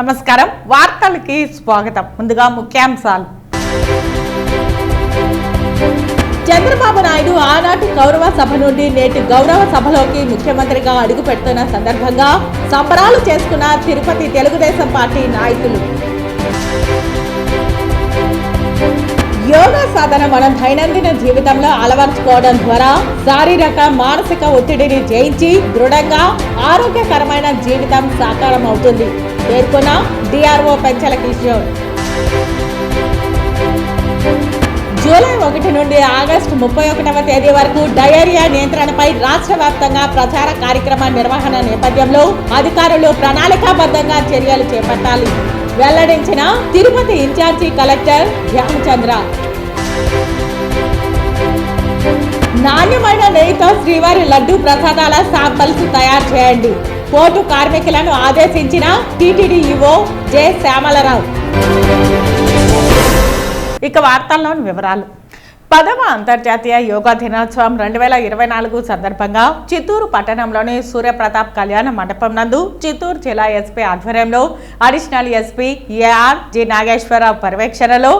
నమస్కారం వార్తలకి స్వాగతం. ముందుగా ముఖ్యాంశాలు. చంద్రబాబు నాయుడు ఆనాటి గౌరవ సభ నుండి నేటి గౌరవ సభలోకి ముఖ్యమంత్రిగా అడుగు పెడుతున్న సందర్భంగా సంబరాలు చేసుకున్న తిరుపతి తెలుగుదేశం పార్టీ నాయకులు. యోగా సాధన మనం దైనందిన జీవితంలో అలవర్చుకోవడం ద్వారా శారీరక మానసిక ఒత్తిడిని జయించి దృఢంగా ఆరోగ్యకరమైన జీవితం సాకారం అవుతుంది పేర్కొన్న డిఆర్ఓ పెంచల కిషోర్. జూలై 1 నుండి ఆగస్టు 31వ తేదీ వరకు డయేరియా నియంత్రణపై రాష్ట్ర వ్యాప్తంగా ప్రచార కార్యక్రమ నిర్వహణ నేపథ్యంలో అధికారులు ప్రణాళికాబద్ధంగా చర్యలు చేపట్టాలి వెల్లడించిన తిరుపతి ఇన్ఛార్జి కలెక్టర్ ధ్యానచంద్ర. నాణ్యమైన నెయ్యితో శ్రీవారి లడ్డూ ప్రసాదాల శాంపల్స్ తయారు చేయండి పోర్టు కార్మికులను ఆదేశించిన టీటీడీ ఈవో జె శ్యామలరావు. ఇక వార్తల్లోని వివరాలు. 10వ అంతర్జాతీయ యోగా దినోత్సవం 2024 సందర్భంగా చిత్తూరు పట్టణంలోని సూర్యప్రతాప్ కళ్యాణ మండపం నందు చిత్తూరు జిల్లా ఎస్పీ ఆధ్వర్యంలో additional SP AR G Nageswararao పర్యవేక్షణలో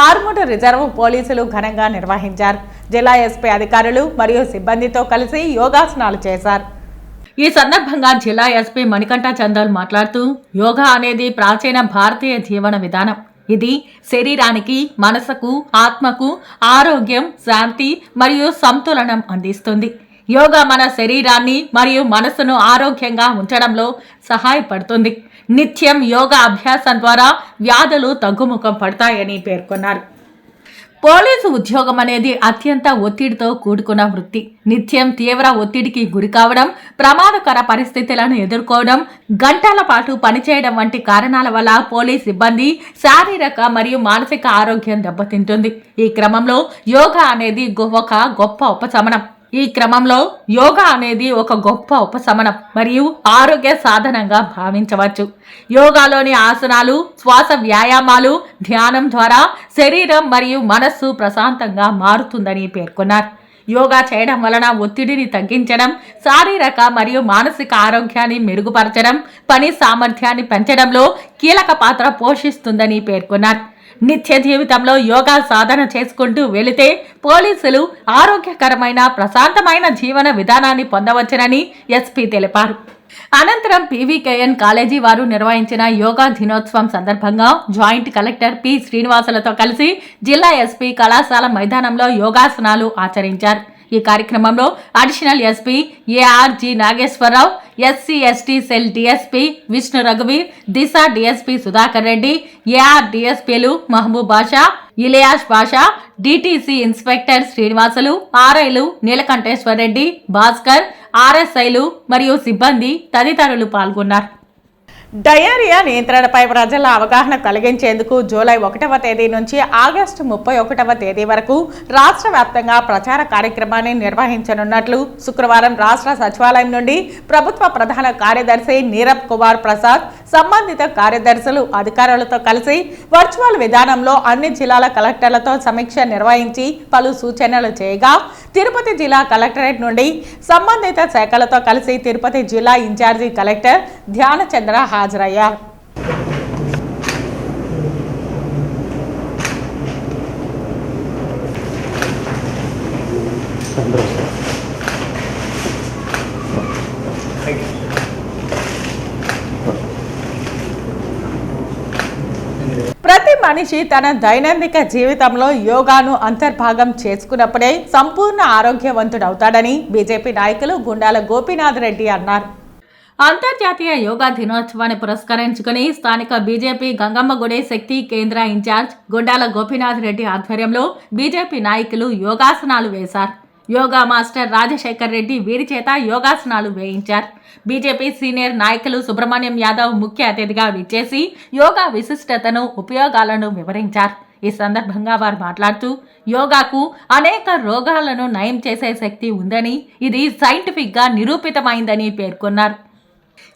ఆర్మూర్ రిజర్వ్ పోలీసులు ఘనంగా నిర్వహించారు. జిల్లా ఎస్పీ అధికారులు మరియు సిబ్బందితో కలిసి యోగాసనాలు చేశారు. ఈ సందర్భంగా జిల్లా ఎస్పీ మణికంఠ చందల్ మాట్లాడుతూ యోగా అనేది ప్రాచీన భారతీయ జీవన విధానం. ఇది శరీరానికి మనసుకు ఆత్మకు ఆరోగ్యం శాంతి మరియు సంతులనం అందిస్తుంది. యోగా మన శరీరాన్ని మరియు మనసును ఆరోగ్యంగా ఉంచడంలో సహాయపడుతుంది. నిత్యం యోగా అభ్యాసం ద్వారా వ్యాధులు తగ్గుముఖం పడతాయని పేర్కొన్నారు. పోలీసు ఉద్యోగం అనేది అత్యంత ఒత్తిడితో కూడుకున్న వృత్తి. నిత్యం తీవ్ర ఒత్తిడికి గురి కావడం, ప్రమాదకర పరిస్థితులను ఎదుర్కోవడం, గంటల పాటు పనిచేయడం వంటి కారణాల వల్ల పోలీస్ సిబ్బంది శారీరక మరియు మానసిక ఆరోగ్యం దెబ్బతింటుంది. ఈ క్రమంలో యోగా అనేది ఒక గొప్ప ఉపశమనం మరియు ఆరోగ్య సాధనంగా భావించవచ్చు. యోగాలోని ఆసనాలు, శ్వాస వ్యాయామాలు, ధ్యానం ద్వారా శరీరం మరియు మనస్సు ప్రశాంతంగా మారుతుందని పేర్కొన్నారు. యోగా చేయడం వలన ఒత్తిడిని తగ్గించడం, శారీరక మరియు మానసిక ఆరోగ్యాన్ని మెరుగుపరచడం, పని సామర్థ్యాన్ని పెంచడంలో కీలక పాత్ర పోషిస్తుందని పేర్కొన్నారు. నిత్య జీవితంలో యోగా సాధన చేసుకుంటూ వెళితే పోలీసులు ఆరోగ్యకరమైన ప్రశాంతమైన జీవన విధానాన్ని పొందవచ్చునని ఎస్పీ తెలిపారు. అనంతరం పీవీకేఎన్ కాలేజీ వారు నిర్వహించిన యోగా దినోత్సవం సందర్భంగా జాయింట్ కలెక్టర్ పి శ్రీనివాసులతో కలిసి జిల్లా ఎస్పీ కళాశాల మైదానంలో యోగాసనాలు ఆచరించారు. ఈ కార్యక్రమంలో additional SP AR G Nageswararao, SC ST cell DSP Vishnu రఘువీర్, దిశ డిఎస్పీ సుధాకర్ రెడ్డి, ఏఆర్ డిఎస్పీలు మహబూబ్ బాషా, ఇలియాస్ బాషా, డిటిసి ఇన్స్పెక్టర్ శ్రీనివాసులు, ఆర్ఐలు నీలకంఠేశ్వర్ రెడ్డి, భాస్కర్, ఆర్ఎస్ఐలు మరియు సిబ్బంది తదితరులు పాల్గొన్నారు. డయేరియా నియంత్రణపై ప్రజల అవగాహన కలిగించేందుకు జూలై 1వ తేదీ నుంచి ఆగస్టు 31వ తేదీ వరకు రాష్ట్ర వ్యాప్తంగా ప్రచార కార్యక్రమాన్ని నిర్వహించనున్నట్లు శుక్రవారం రాష్ట్ర సచివాలయం నుండి ప్రభుత్వ ప్రధాన కార్యదర్శి నీరబ్ కుమార్ ప్రసాద్ సంబంధిత కార్యదర్శులు అధికారులతో కలిసి వర్చువల్ విధానంలో అన్ని జిల్లాల కలెక్టర్లతో సమీక్ష నిర్వహించి పలు సూచనలు చేయగా తిరుపతి జిల్లా కలెక్టరేట్ నుండి సంబంధిత శాఖలతో కలిసి తిరుపతి జిల్లా ఇన్ఛార్జి కలెక్టర్ ధ్యానచంద్ర హాజరయ్యారు. ప్రతి మనిషి తన దైనందిక జీవితంలో యోగాను అంతర్భాగం చేసుకున్నప్పుడే సంపూర్ణ ఆరోగ్యవంతుడవుతాడని బీజేపీ నాయకులు గుండాల గోపీనాథ్ రెడ్డి అన్నారు. అంతర్జాతీయ యోగా దినోత్సవాన్ని పురస్కరించుకుని స్థానిక బీజేపీ గంగమ్మగుడి శక్తి కేంద్ర ఇన్ఛార్జ్ గుండాల గోపీనాథ్ రెడ్డి ఆధ్వర్యంలో బీజేపీ నాయకులు యోగాసనాలు వేశారు. యోగా మాస్టర్ రాజశేఖర్ రెడ్డి వీరి చేత యోగాసనాలు వేయించారు. బీజేపీ సీనియర్ నాయకులు సుబ్రహ్మణ్యం యాదవ్ ముఖ్య అతిథిగా విచ్చేసి యోగా విశిష్టతను ఉపయోగాలను వివరించారు. ఈ సందర్భంగా వారు మాట్లాడుతూ యోగాకు అనేక రోగాలను నయం చేసే శక్తి ఉందని, ఇది సైంటిఫిక్ గా నిరూపితమైందని పేర్కొన్నారు.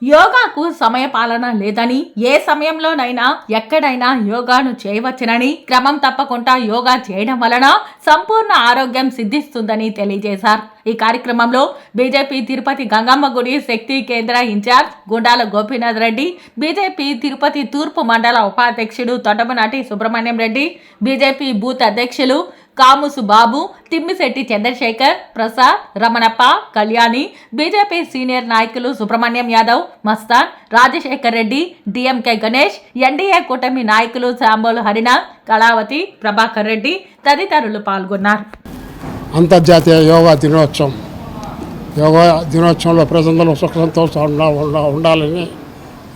యోగాకు సమయపాలన లేదని, ఏ సమయంలోనైనా ఎక్కడైనా యోగాను చేయవచ్చునని, క్రమం తప్పకుండా యోగా చేయడం వలన సంపూర్ణ ఆరోగ్యం సిద్ధిస్తుందని తెలియజేశారు. ఈ కార్యక్రమంలో బీజేపీ తిరుపతి గంగమ్మ గుడి శక్తి కేంద్ర ఇన్ఛార్జ్ గుండాల గోపీనాథ్ రెడ్డి, బీజేపీ తిరుపతి తూర్పు మండల ఉపాధ్యక్షుడు తొండమనాటి సుబ్రహ్మణ్యం రెడ్డి, బీజేపీ బూత్ అధ్యక్షులు కాముసు బాబు, తిమ్మిశెట్టి చంద్రశేఖర్, ప్రసాద్, రమణప్ప, కళ్యాణి, బీజేపీ సీనియర్ నాయకులు సుబ్రహ్మణ్యం యాదవ్, మస్తాన్, రాజశేఖర్ రెడ్డి, డిఎంకే గణేష్, ఎన్డీఏ కూటమి నాయకులు శాంబోలు హరినాథ్, కళావతి, ప్రభాకర్ రెడ్డి తదితరులు పాల్గొన్నారు. అంతర్జాతీయ యోగా దినోత్సవంలో ప్రజలందరూ సుఖ సంతోషంగా ఉండాలని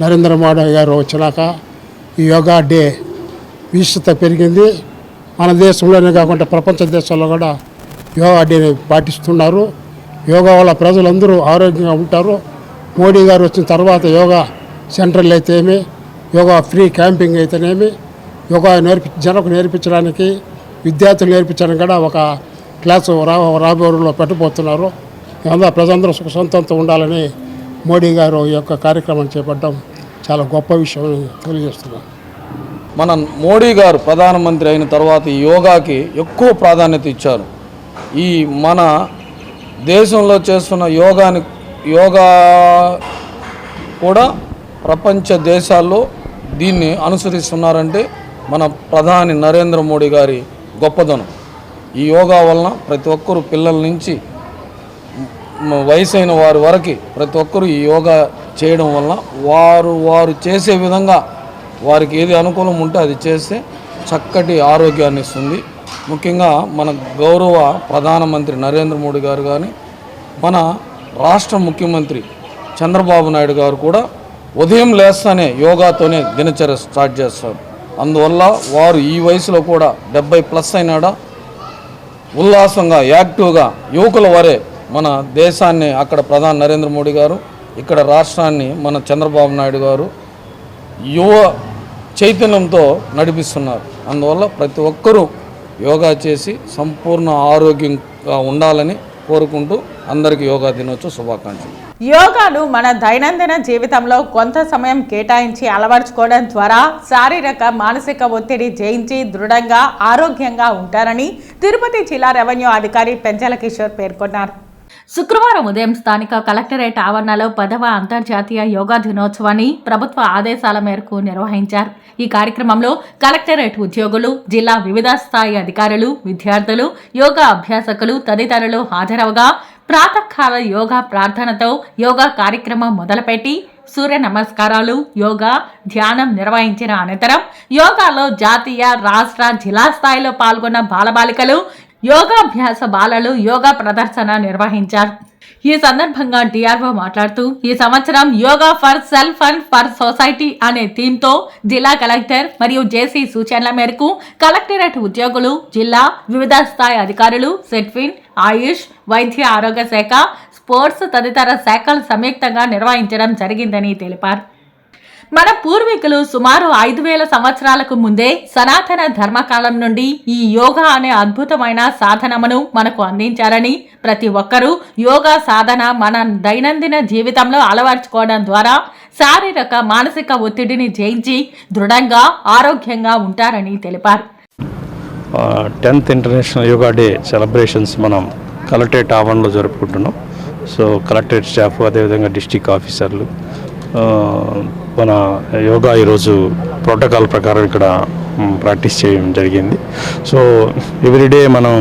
నరేంద్ర మోడీ గారు వచ్చినాక ఈ యోగా డే విశిష్టత పెరిగింది. మన దేశంలోనే కాకుండా ప్రపంచ దేశాల్లో కూడా యోగా డేని పాటిస్తున్నారు. యోగా వల్ల ప్రజలందరూ ఆరోగ్యంగా ఉంటారు. మోడీ గారు వచ్చిన తర్వాత యోగా సెంటర్లు అయితేమి, యోగా ఫ్రీ క్యాంపింగ్ అయితేనేమి, యోగా జనకు నేర్పించడానికి, విద్యార్థులు నేర్పించడానికి కూడా ఒక క్లాసు రాబోరులో పెట్టబోతున్నారు. ఇదంతా ప్రజలందరూ సుఖ సంతోషంతో ఉండాలని మోడీ గారు ఈ యొక్క కార్యక్రమం చేపట్టడం చాలా గొప్ప విషయం తెలియజేస్తున్నారు. మన మోడీ గారు ప్రధానమంత్రి అయిన తర్వాత ఈ యోగాకి ఎక్కువ ప్రాధాన్యత ఇచ్చారు. ఈ మన దేశంలో చేస్తున్న యోగా కూడా ప్రపంచ దేశాల్లో దీన్ని అనుసరిస్తున్నారంటే మన ప్రధాని నరేంద్ర మోడీ గారి గొప్పదనం. ఈ యోగా వలన ప్రతి ఒక్కరు పిల్లల నుంచి వయసైన వారి వరకు ప్రతి ఒక్కరు ఈ యోగా చేయడం వలన వారు చేసే విధంగా వారికి ఏది అనుకూలం ఉంటే అది చేస్తే చక్కటి ఆరోగ్యాన్ని ఇస్తుంది. ముఖ్యంగా మన గౌరవ ప్రధానమంత్రి నరేంద్ర మోడీ గారు కానీ, మన రాష్ట్ర ముఖ్యమంత్రి చంద్రబాబు నాయుడు గారు కూడా ఉదయం లేస్తానే యోగాతోనే దినచర్య స్టార్ట్ చేస్తారు. అందువల్ల వారు ఈ వయసులో కూడా 70+ అయినాడా ఉల్లాసంగా యాక్టివ్గా యువకుల వరే మన దేశాన్ని అక్కడ ప్రధాని నరేంద్ర మోడీ గారు, ఇక్కడ రాష్ట్రాన్ని మన చంద్రబాబు నాయుడు గారు యువ చైతన్యంతో నడిపిస్తున్నారు. అందువల్ల ప్రతి ఒక్కరూ యోగా చేసి సంపూర్ణ ఆరోగ్యంగా ఉండాలని కోరుకుంటూ అందరికీ యోగా దినోత్సవ శుభాకాంక్షలు. యోగాను మన దైనందిన జీవితంలో కొంత సమయం కేటాయించి అలవర్చుకోవడం ద్వారా శారీరక మానసిక ఒత్తిడి జయించి దృఢంగా ఆరోగ్యంగా ఉంటారని తిరుపతి జిల్లా రెవెన్యూ అధికారి పెంచల కిషోర్ పేర్కొన్నారు. శుక్రవారం ఉదయం స్థానిక కలెక్టరేట్ ఆవరణలో 10వ అంతర్జాతీయ యోగా దినోత్సవాన్ని ప్రభుత్వ ఆదేశాల మేరకు నిర్వహించారు. ఈ కార్యక్రమంలో కలెక్టరేట్ ఉద్యోగులు, జిల్లా వివిధ స్థాయి అధికారులు, విద్యార్థులు, యోగా అభ్యాసకులు తదితరులు హాజరవగా ప్రాతకాల యోగా ప్రార్థనతో యోగా కార్యక్రమం మొదలుపెట్టి సూర్య నమస్కారాలు, యోగా, ధ్యానం నిర్వహించిన అనంతరం యోగాలో జాతీయ, రాష్ట్ర, జిల్లా స్థాయిలో పాల్గొన్న బాలబాలికలు, యోగాభ్యాస బాలలు యోగా ప్రదర్శన నిర్వహించారు. ఈ సందర్భంగా డిఆర్ఓ మాట్లాడుతూ ఈ సంవత్సరం yoga for self and for society అనే థీమ్తో జిల్లా కలెక్టర్ మరియు జేసీ సూచనల మేరకు కలెక్టరేట్ ఉద్యోగులు, జిల్లా వివిధ స్థాయి అధికారులు, సెట్ఫిన్, ఆయుష్, వైద్య ఆరోగ్య శాఖ, స్పోర్ట్స్ తదితర శాఖలు సంయుక్తంగా నిర్వహించడం జరిగిందని తెలిపారు. మన పూర్వీకులు సుమారు 5000 సంవత్సరాలకు ముందే సనాతన ధర్మకాలం నుండి ఈ యోగా అనే అద్భుతమైన సాధనమును మనకు అందించారని, ప్రతి ఒక్కరూ యోగా సాధన మన దైనందిన జీవితంలో అలవర్చుకోవడం ద్వారా శారీరక మానసిక ఒత్తిడిని జయించి దృఢంగా ఆరోగ్యంగా ఉంటారని తెలిపారు. 10th international yoga day celebrations మనం కలెక్టరేట్ ఆవరణలో జరుపుకుంటున్నాం. సో కలెక్టరేట్ స్టాఫ్, అదేవిధంగా డిస్ట్రిక్ట్ ఆఫీసర్లు మన యోగా ఈరోజు ప్రోటోకాల్ ప్రకారం ఇక్కడ ప్రాక్టీస్ చేయడం జరిగింది. సో ఎవ్రీడే మనం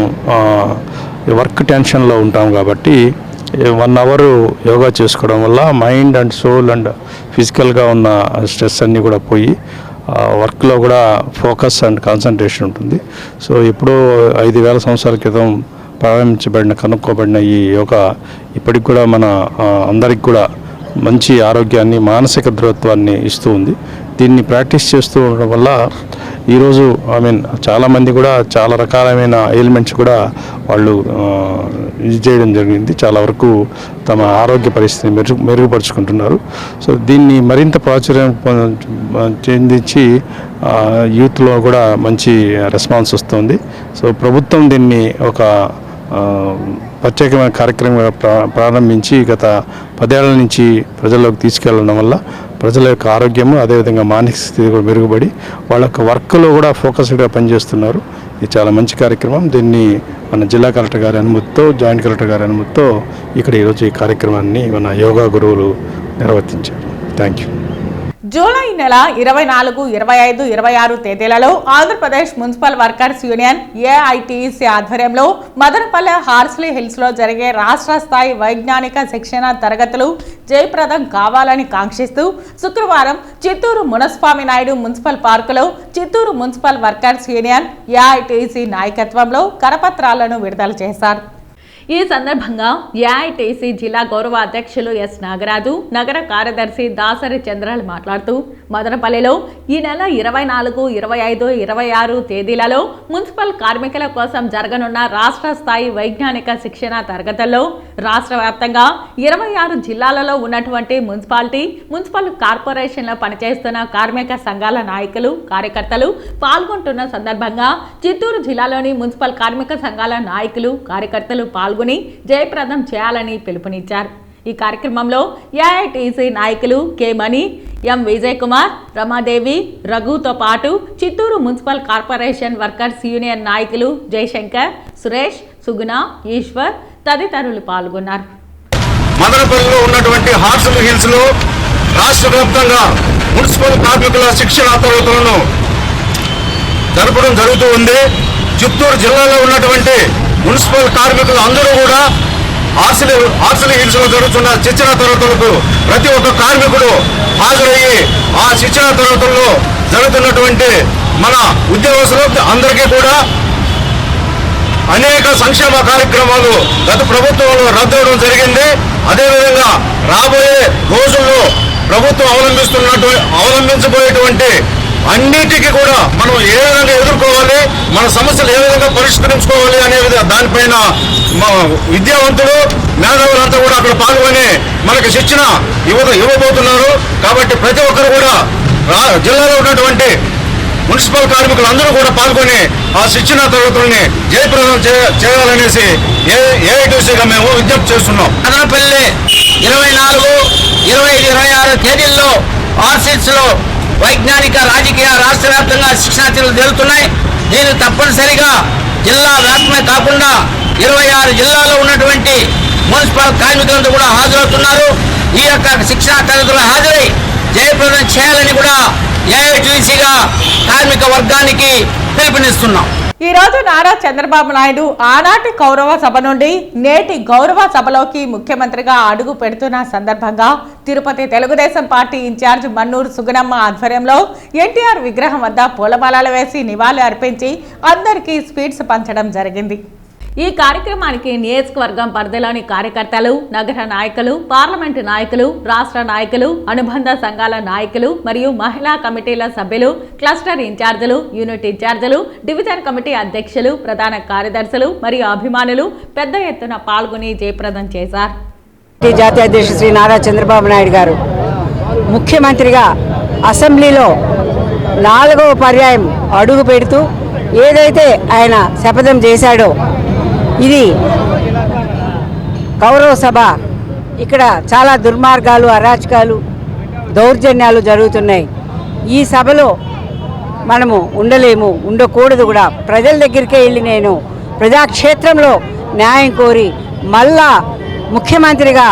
వర్క్ టెన్షన్లో ఉంటాం కాబట్టి 1 అవర్ యోగా చేసుకోవడం వల్ల మైండ్ అండ్ సోల్ అండ్ ఫిజికల్గా ఉన్న స్ట్రెస్ అన్నీ కూడా పోయి వర్క్లో కూడా ఫోకస్ అండ్ కాన్సన్ట్రేషన్ ఉంటుంది. సో ఎప్పుడో 5000 సంవత్సరాల క్రితం కనుక్కోబడిన ఈ యోగా ఇప్పటికి కూడా మన అందరికి కూడా మంచి ఆరోగ్యాన్ని, మానసిక దృఢత్వాన్ని ఇస్తూ ఉంది. దీన్ని ప్రాక్టీస్ చేస్తూ ఉండడం వల్ల ఈరోజు చాలామంది కూడా చాలా రకాలైన ఎయిల్మెంట్స్ కూడా వాళ్ళు ఇది చేయడం జరిగింది. చాలా వరకు తమ ఆరోగ్య పరిస్థితిని మెరుగుపరుచుకుంటున్నారు. సో దీన్ని మరింత ప్రాచుర్యం చెందించి యూత్లో కూడా మంచి రెస్పాన్స్ వస్తుంది. సో ప్రభుత్వం దీన్ని ఒక ప్రత్యేకమైన కార్యక్రమంగా ప్రారంభించి గత 10 ఏళ్ల నుంచి ప్రజల్లోకి తీసుకెళ్లడం వల్ల ప్రజల యొక్క ఆరోగ్యము అదేవిధంగా మానసిక స్థితి కూడా మెరుగుపడి వాళ్ళ యొక్క వర్క్లో కూడా ఫోకస్డ్గా పనిచేస్తున్నారు. ఇది చాలా మంచి కార్యక్రమం. దీన్ని మన జిల్లా కలెక్టర్ గారి అనుమతితో, జాయింట్ కలెక్టర్ గారి అనుమతితో ఇక్కడ ఈరోజు ఈ కార్యక్రమాన్ని మన యోగా గురువులు నిర్వర్తించారు. Thank you. జూలై నెల 24, 25, 26 తేదీలలో Andhra Pradesh municipal workers union AITC ఆధ్వర్యంలో మదనపల్లె హార్స్లీ హిల్స్లో జరిగే రాష్ట్ర స్థాయి వైజ్ఞానిక శిక్షణ తరగతులు జయప్రదం కావాలని కాంక్షిస్తూ శుక్రవారం చిత్తూరు మునస్వామి నాయుడు మున్సిపల్ పార్కులో Chittoor municipal workers union AITC నాయకత్వంలో కరపత్రాలను విడుదల చేశారు. ఈ సందర్భంగా ఏఐటీసీ జిల్లా గౌరవ అధ్యక్షులు ఎస్ నాగరాజు, నగర కార్యదర్శి దాసరి చంద్రాలు మాట్లాడుతూ మదనపల్లిలో ఈ నెల 24, 25, 26 తేదీలలో మున్సిపల్ కార్మికుల కోసం జరగనున్న రాష్ట్ర స్థాయి వైజ్ఞానిక శిక్షణ తరగతుల్లో రాష్ట్ర వ్యాప్తంగా 26 జిల్లాలలో ఉన్నటువంటి మున్సిపల్ కార్పొరేషన్లో పనిచేస్తున్న కార్మిక సంఘాల నాయకులు, కార్యకర్తలు పాల్గొంటున్న సందర్భంగా చిత్తూరు జిల్లాలోని మున్సిపల్ కార్మిక సంఘాల నాయకులు, కార్యకర్తలు పాల్గొని జయప్రదం చేయాలని పిలుపునిచ్చారు. ఈ కార్యక్రమంలో ఏఐటీసీ నాయకులు కె మణి, ఎం విజయ్ కుమార్, రమాదేవి, రఘుతో పాటు Chittoor municipal corporation workers union నాయకులు జయశంకర్, సురేష్, సుగుణ, ఈశ్వర్ తదితరులు పాల్గొన్నారు. మదనపల్లిలో ఉన్నటువంటి హార్స్లీ హిల్స్ లో రాష్ట్ర వ్యాప్తంగా మున్సిపల్ కార్మికుల శిక్షణ తరగతులను జరపడం జరుగుతూ ఉంది. చిత్తూరు జిల్లాలో ఉన్నటువంటి మున్సిపల్ కార్మికులు అందరూ కూడా హార్స్లీ హిల్స్ లో జరుగుతున్న శిక్షణ తరగతులకు ప్రతి ఒక్క కార్మికుడు హాజరయ్యి ఆ శిక్షణ తరగతుల్లో జరుగుతున్నటువంటి మన ఉద్యోగస్తులు అందరికీ కూడా అనేక సంక్షేమ కార్యక్రమాలు గత ప్రభుత్వంలో రద్దవడం జరిగింది. అదేవిధంగా రాబోయే రోజుల్లో ప్రభుత్వం అవలంబించబోయేటువంటి అన్నిటికీ కూడా మనం ఏ విధంగా ఎదుర్కోవాలి, మన సమస్యలు ఏ విధంగా పరిష్కరించుకోవాలి అనే దానిపైన విద్యావంతులు, మేధావులంతా కూడా అక్కడ పాల్గొని మనకి శిక్షణ ఇవ్వబోతున్నారు. కాబట్టి ప్రతి ఒక్కరు కూడా జిల్లాలో ఉన్నటువంటి మున్సిపల్ కార్మికులు అందరూ కూడా పాల్గొని ఆ శిక్షణ తరగతుల్ని జయప్రదం చేయాలనేసి ఏఐటీసీగా మేము విజ్ఞప్తి చేస్తున్నాం. మదనపల్లి 24, 25, 26 తేదీల్లో ఆర్సిట్స్ లో వైజ్ఞానిక రాజకీయ రాష్ట్ర వ్యాప్తంగా శిక్షణా తరగతులు జరుగుతున్నాయి. దీన్ని తప్పనిసరిగా జిల్లా వ్యాప్తమే కాకుండా 26 జిల్లాల్లో ఉన్నటువంటి మున్సిపల్ కార్మికులంతా కూడా హాజరవుతున్నారు. ఈ యొక్క శిక్షణా తరగతులు హాజరై జయప్రదం చేయాలని కూడా ఏఐటీసీగా కార్మిక వర్గానికి పిలుపునిస్తున్నాం. ఈ రోజు నారా చంద్రబాబు నాయుడు ఆనాటి కౌరవ సభ నుండి నేటి గౌరవ సభలోకి ముఖ్యమంత్రిగా అడుగు పెడుతున్న సందర్భంగా తిరుపతి తెలుగుదేశం పార్టీ ఇన్ఛార్జ్ మన్నూరు సుగుణమ్మ ఆధ్వర్యంలో ఎన్టీఆర్ విగ్రహం వద్ద పూలమాలలు వేసి నివాళి అర్పించి అందరికీ స్వీట్స్ పంచడం జరిగింది. ఈ కార్యక్రమానికి నియోజకవర్గం పరిధిలోని కార్యకర్తలు, నగర నాయకులు, పార్లమెంటు నాయకులు, రాష్ట్ర నాయకులు, అనుబంధ సంఘాల నాయకులు మరియు మహిళా కమిటీల సభ్యులు, క్లస్టర్ ఇన్ఛార్జీలు, యూనిట్ ఇన్ఛార్జీలు, డివిజన్ కమిటీ అధ్యక్షులు, ప్రధాన కార్యదర్శులు మరియు అభిమానులు పెద్ద ఎత్తున పాల్గొని జయప్రదం చేశారు. జాతీయ అధ్యక్షుడు శ్రీ నారా చంద్రబాబు నాయుడు గారు ముఖ్యమంత్రిగా అసెంబ్లీలో 4వ పర్యాయం అడుగు పెడుతూ ఏదైతే ఆయన శపథం చేశాడో ఇది కౌరవ సభ. ఇక్కడ చాలా దుర్మార్గాలు, అరాచకాలు, దౌర్జన్యాలు జరుగుతున్నాయి. ఈ సభలో మనము ఉండలేము, ఉండకూడదు కూడా. ప్రజల దగ్గరికే వెళ్ళి నేను ప్రజాక్షేత్రంలో న్యాయం కోరి మళ్ళా ముఖ్యమంత్రిగా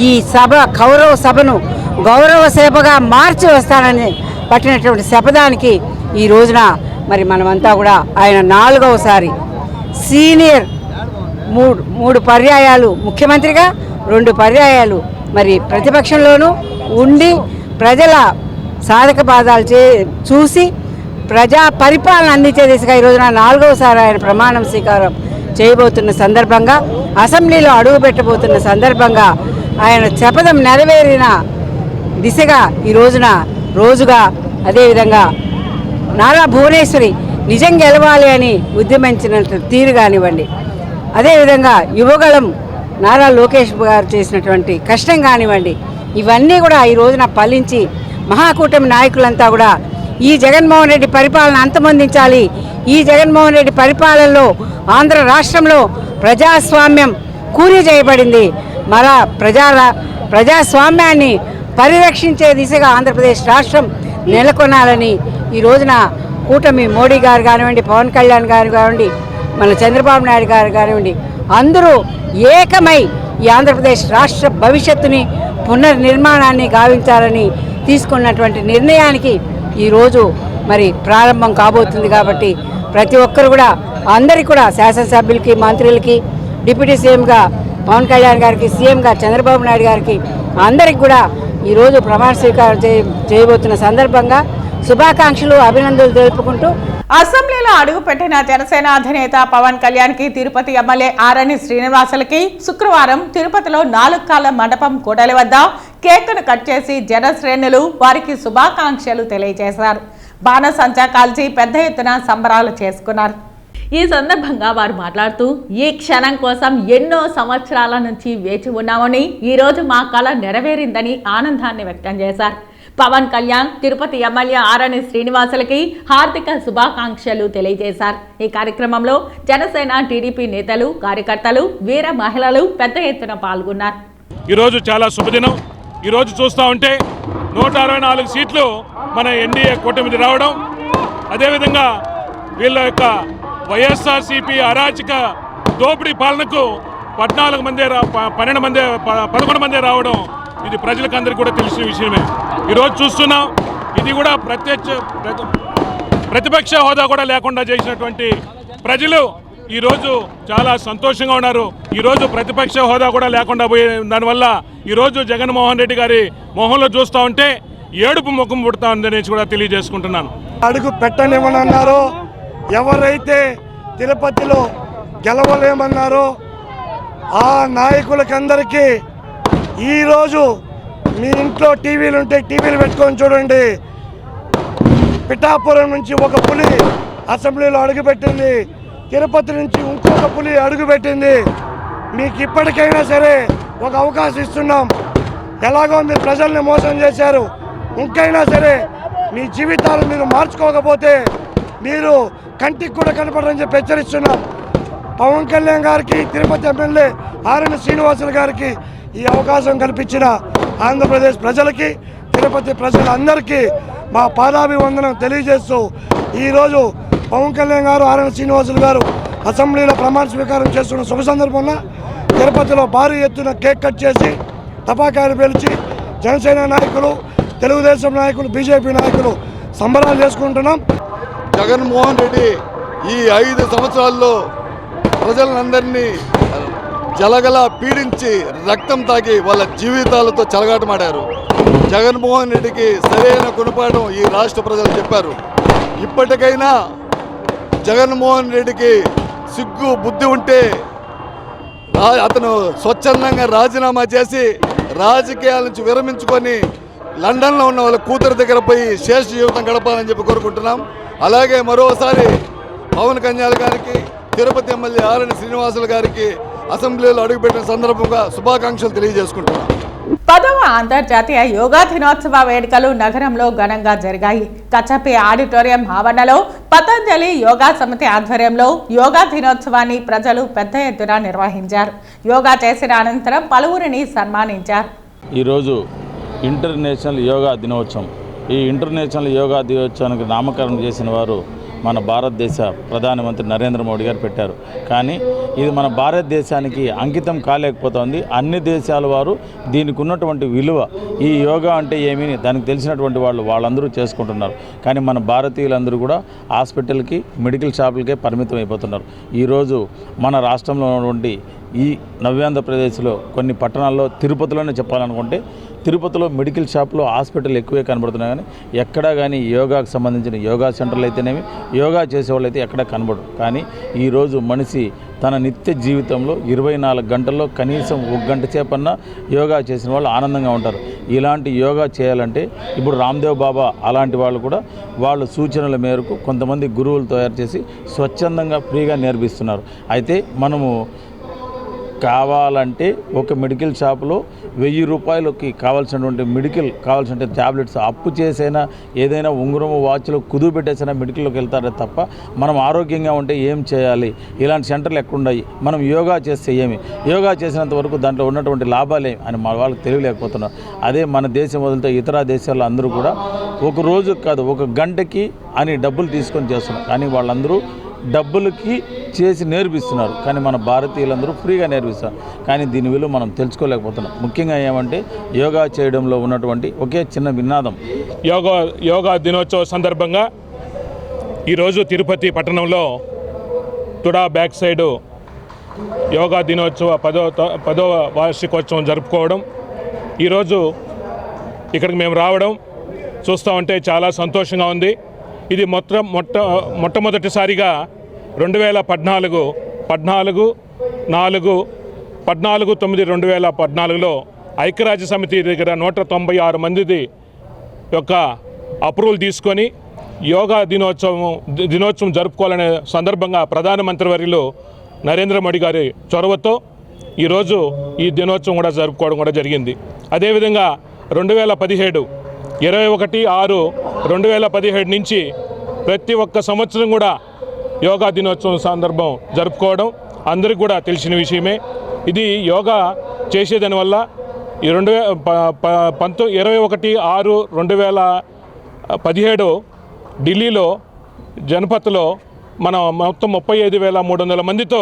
ఈ కౌరవ సభను గౌరవ సభగా మార్చి వస్తానని పట్టినటువంటి శపథానికి ఈ రోజున మరి మనమంతా కూడా ఆయన 4వసారి సీనియర్ 3 పర్యాయాలు ముఖ్యమంత్రిగా, 2 పర్యాయాలు మరి ప్రతిపక్షంలోనూ ఉండి ప్రజల సాధక బాధాలు చూసి ప్రజా పరిపాలన అందించే దిశగా ఈ రోజున 4వసారి ఆయన ప్రమాణం స్వీకారం చేయబోతున్న సందర్భంగా, అసెంబ్లీలో అడుగు పెట్టబోతున్న సందర్భంగా ఆయన శపథం నెరవేరిన దిశగా ఈ రోజున రోజుగా అదేవిధంగా నారా భువనేశ్వరి నిజం గెలవాలి అని ఉద్యమించినట్టు తీరు కానివ్వండి, అదేవిధంగా యువగళం నారా లోకేష్ గారు చేసినటువంటి కష్టం కానివ్వండి, ఇవన్నీ కూడా ఈ రోజున ఫలించి మహాకూటమి నాయకులంతా కూడా ఈ జగన్మోహన్ రెడ్డి పరిపాలన అంతమొందించాలి. ఈ జగన్మోహన్ రెడ్డి పరిపాలనలో ఆంధ్ర రాష్ట్రంలో ప్రజాస్వామ్యం కూలీ చేయబడింది. ప్రజాస్వామ్యాన్ని పరిరక్షించే దిశగా ఆంధ్రప్రదేశ్ రాష్ట్రం నెలకొనాలని ఈ రోజున కూటమి మోడీ గారు కానివ్వండి, పవన్ కళ్యాణ్ గారు కానివ్వండి, మన చంద్రబాబు నాయుడు గారు కానివ్వండి, అందరూ ఏకమై ఈ ఆంధ్రప్రదేశ్ రాష్ట్ర భవిష్యత్తుని పునర్నిర్మాణాన్ని గావించాలని తీసుకున్నటువంటి నిర్ణయానికి ఈరోజు మరి ప్రారంభం కాబోతుంది. కాబట్టి ప్రతి ఒక్కరు కూడా అందరికీ కూడా శాసనసభ్యులకి, మంత్రులకి, డిప్యూటీ సీఎంగా పవన్ కళ్యాణ్ గారికి, సీఎంగా చంద్రబాబు నాయుడు గారికి అందరికి కూడా ఈరోజు ప్రమాణ స్వీకారం చేయబోతున్న సందర్భంగా శుభాకాంక్షలు, అభినందనలు తెలుపుకుంటూ అసెంబ్లీలో అడుగుపెట్టిన జనసేన అధినేత పవన్ కళ్యాణ్ కి తిరుపతి ఎమ్మెల్యే ఆరణి శ్రీనివాసులకి శుక్రవారం తిరుపతిలో 4 కాళ్ల మండపం కూడలి వద్ద కేకును కట్ చేసి జన శ్రేణులు వారికి శుభాకాంక్షలు తెలియజేశారు. బాణసంచా కాల్చి పెద్ద ఎత్తున సంబరాలు చేసుకున్నారు. ఈ సందర్భంగా వారు మాట్లాడుతూ, ఈ క్షణం కోసం ఎన్నో సంవత్సరాల నుంచి వేచి ఉన్నామని, ఈరోజు మా కళ నెరవేరిందని ఆనందాన్ని వ్యక్తం చేశారు. పవన్ కళ్యాణ్ తిరుపతి ఎమ్మెల్యే ఆరణి శ్రీనివాసులకి హార్దిక శుభాకాంక్షలు తెలియజేశారు. ఈ కార్యక్రమంలో జనసేన, టీడీపీ నేతలు, కార్యకర్తలు, వీర మహిళలు పెద్ద ఎత్తున పాల్గొన్నారు. ఈరోజు చాలా శుభదినం. ఈరోజు చూస్తూ ఉంటే 164 సీట్లు మన ఎన్డీఏ కూటమిది రావడం, అదేవిధంగా వీళ్ళ యొక్క వైఎస్ఆర్సీపీ అరాచక దోపిడీ పాలనకు 11 మంది రావడం ఇది ప్రజలకు అందరికీ కూడా తెలిసిన విషయమే. ఈరోజు చూస్తున్నాం, ఇది కూడా ప్రతిపక్ష హోదా కూడా లేకుండా చేసినటువంటి ప్రజలు ఈరోజు చాలా సంతోషంగా ఉన్నారు. ఈరోజు ప్రతిపక్ష హోదా కూడా లేకుండా పోయే దానివల్ల ఈరోజు జగన్మోహన్ రెడ్డి గారి మొహంలో చూస్తూ ఉంటే ఏడుపు ముఖం పుడతా ఉందని కూడా తెలియజేసుకుంటున్నాను. అడుగు పెట్టనివ్వనన్నారో, ఎవరైతే తిరుపతిలో గెలవలేమన్నారో ఆ నాయకులకందరికీ ఈరోజు మీ ఇంట్లో టీవీలు ఉంటే టీవీలు పెట్టుకొని చూడండి. పిఠాపురం నుంచి ఒక పులి అసెంబ్లీలో అడుగుపెట్టింది, తిరుపతి నుంచి ఇంకొక పులి అడుగుపెట్టింది. మీకు ఇప్పటికైనా సరే ఒక అవకాశం ఇస్తున్నాం. ఎలాగో మీరు ప్రజల్ని మోసం చేశారు, ఇంకైనా సరే మీ జీవితాలు మీరు మార్చుకోకపోతే మీరు కంటికి కూడా కనపడరని చెప్పి హెచ్చరిస్తున్నాం. పవన్ కళ్యాణ్ గారికి, తిరుపతి ఎమ్మెల్యే ఆరణి శ్రీనివాసులు గారికి ఈ అవకాశం కల్పించిన ఆంధ్రప్రదేశ్ ప్రజలకి, తిరుపతి ప్రజలందరికీ మా పాదాభివందనం తెలియజేస్తూ ఈరోజు పవన్ కళ్యాణ్ గారు, ఆరణి శ్రీనివాసులు గారు అసెంబ్లీలో ప్రమాణ స్వీకారం చేస్తున్న శుభ సందర్భంలో తిరుపతిలో భారీ ఎత్తున కేక్ కట్ చేసి టపాకాయలు పేల్చి జనసేన నాయకులు, తెలుగుదేశం నాయకులు, బీజేపీ నాయకులు సంబరాలు చేసుకుంటున్నాం. జగన్మోహన్ రెడ్డి ఈ 5 సంవత్సరాల్లో ప్రజలందరినీ జలగల పీడించి రక్తం తాగి వాళ్ళ జీవితాలతో చెలగాటమాడారు. జగన్మోహన్ రెడ్డికి సరైన గుణపాఠం ఈ రాష్ట్ర ప్రజలు చెప్పారు. ఇప్పటికైనా జగన్మోహన్ రెడ్డికి సిగ్గు బుద్ధి ఉంటే అతను స్వచ్ఛందంగా రాజీనామా చేసి రాజకీయాల నుంచి విరమించుకొని లండన్లో ఉన్న వాళ్ళ కూతురు దగ్గర పోయి శేష జీవితం గడపాలని చెప్పి కోరుకుంటున్నాం. అలాగే మరోసారి పవన్ కళ్యాణ్ గారికి, తిరుపతి ఎమ్మెల్యే ఆరణి శ్రీనివాసులు గారికి అసెంబ్లీలో అడుగుపెట్టిన సందర్భంగా శుభాకాంక్షలు తెలియజేసుకుంటున్నాం. 10వ అంతర్జాతీయ యోగా దినోత్సవ వేడుకలు నగరంలో ఘనంగా జరిగాయి. కచపి ఆడిటోరియం ఆవరణలో పతంజలి యోగా సమితి ఆధ్వర్యంలో యోగా దినోత్సవాన్ని ప్రజలు పెద్ద ఎత్తున నిర్వహించారు. యోగా చేసిన అనంతరం పలువురిని సన్మానించారు. ఈరోజు ఇంటర్నేషనల్ యోగా దినోత్సవం. ఈ ఇంటర్నేషనల్ యోగా దినోత్సవానికి నామకరణం చేసిన వారు మన భారతదేశ ప్రధానమంత్రి నరేంద్ర మోడీ గారు పెట్టారు. కానీ ఇది మన భారతదేశానికి అంకితం కాలేకపోతుంది. అన్ని దేశాల వారు దీనికి ఉన్నటువంటి విలువ, ఈ యోగా అంటే ఏమీ దానికి తెలిసినటువంటి వాళ్ళందరూ చేసుకుంటున్నారు. కానీ మన భారతీయులందరూ కూడా హాస్పిటల్కి, మెడికల్ షాపులకే పరిమితం అయిపోతున్నారు. ఈరోజు మన రాష్ట్రంలో ఉన్నటువంటి ఈ నవ్యాంధ్రప్రదేశ్లో కొన్ని పట్టణాల్లో, తిరుపతిలోనే చెప్పాలనుకుంటే తిరుపతిలో మెడికల్ షాప్లో హాస్పిటల్ ఎక్కువే కనబడుతున్నాయి. కానీ ఎక్కడా కానీ యోగాకు సంబంధించిన యోగా సెంటర్లు అయితేనేమి, యోగా చేసేవాళ్ళు అయితే ఎక్కడా కనబడరు. కానీ ఈరోజు మనిషి తన నిత్య జీవితంలో 24 గంటల్లో కనీసం 1 గంట సేపన్నా యోగా చేసిన వాళ్ళు ఆనందంగా ఉంటారు. ఇలాంటి యోగా చేయాలంటే ఇప్పుడు రామ్దేవ్ బాబా అలాంటి వాళ్ళు కూడా వాళ్ళ సూచనల మేరకు కొంతమంది గురువులు తయారు చేసి స్వచ్ఛందంగా ఫ్రీగా నేర్పిస్తున్నారు. అయితే మనము కావాలంటే ఒక మెడికల్ షాపులో 1000 రూపాయలకి కావాల్సినటువంటి మెడికల్ కావాల్సిన ట్యాబ్లెట్స్ అప్పు చేసైనా ఏదైనా ఉంగరము వాచ్లో కుదువు పెట్టేసైనా మెడికల్లోకి వెళ్తారే తప్ప మనం ఆరోగ్యంగా ఉంటే ఏం చేయాలి, ఇలాంటి సెంటర్లు ఎక్కడున్నాయి, మనం యోగా చేస్తే ఏమి, యోగా చేసినంత వరకు దాంట్లో ఉన్నటువంటి లాభాలేమి అని మన వాళ్ళకి తెలియలేకపోతున్నారు. అదే మన దేశం వదిలితే ఇతర దేశాల్లో అందరూ కూడా ఒక రోజు కాదు 1 గంటకి అని డబ్బులు తీసుకొని చేస్తున్నారు. కానీ వాళ్ళందరూ డబ్బులకి చేసి నేర్పిస్తున్నారు. కానీ మన భారతీయులందరూ ఫ్రీగా నేర్పిస్తారు. కానీ దీని విలువ మనం తెలుసుకోలేకపోతున్నాం. ముఖ్యంగా ఏమంటే యోగా చేయడంలో ఉన్నటువంటి ఒకే చిన్న వినాదం. యోగా దినోత్సవ సందర్భంగా ఈరోజు తిరుపతి పట్టణంలో తుడా బ్యాక్ సైడు యోగా దినోత్సవ 10వ వార్షికోత్సవం జరుపుకోవడం, ఈరోజు ఇక్కడికి మేము రావడం చూస్తూ ఉంటే చాలా సంతోషంగా ఉంది. ఇది మొట్టమొదటిసారిగా 14/9/2014లో ఐక్యరాజ్య సమితి దగ్గర 196 మంది యొక్క అప్రూవల్ తీసుకొని యోగా దినోత్సవం జరుపుకోవాలనే సందర్భంగా ప్రధానమంత్రి వర్యులు నరేంద్ర మోడీ గారి చొరవతో ఈరోజు ఈ దినోత్సవం కూడా జరుపుకోవడం కూడా జరిగింది. అదేవిధంగా 21/6/2017 నుంచి ప్రతి ఒక్క సంవత్సరం కూడా యోగా దినోత్సవం సందర్భం జరుపుకోవడం అందరికీ కూడా తెలిసిన విషయమే. ఇది యోగా చేసేదానివల్ల 21/6/2017 ఢిల్లీలో జనపథ్లో మనం మొత్తం 35,300 మందితో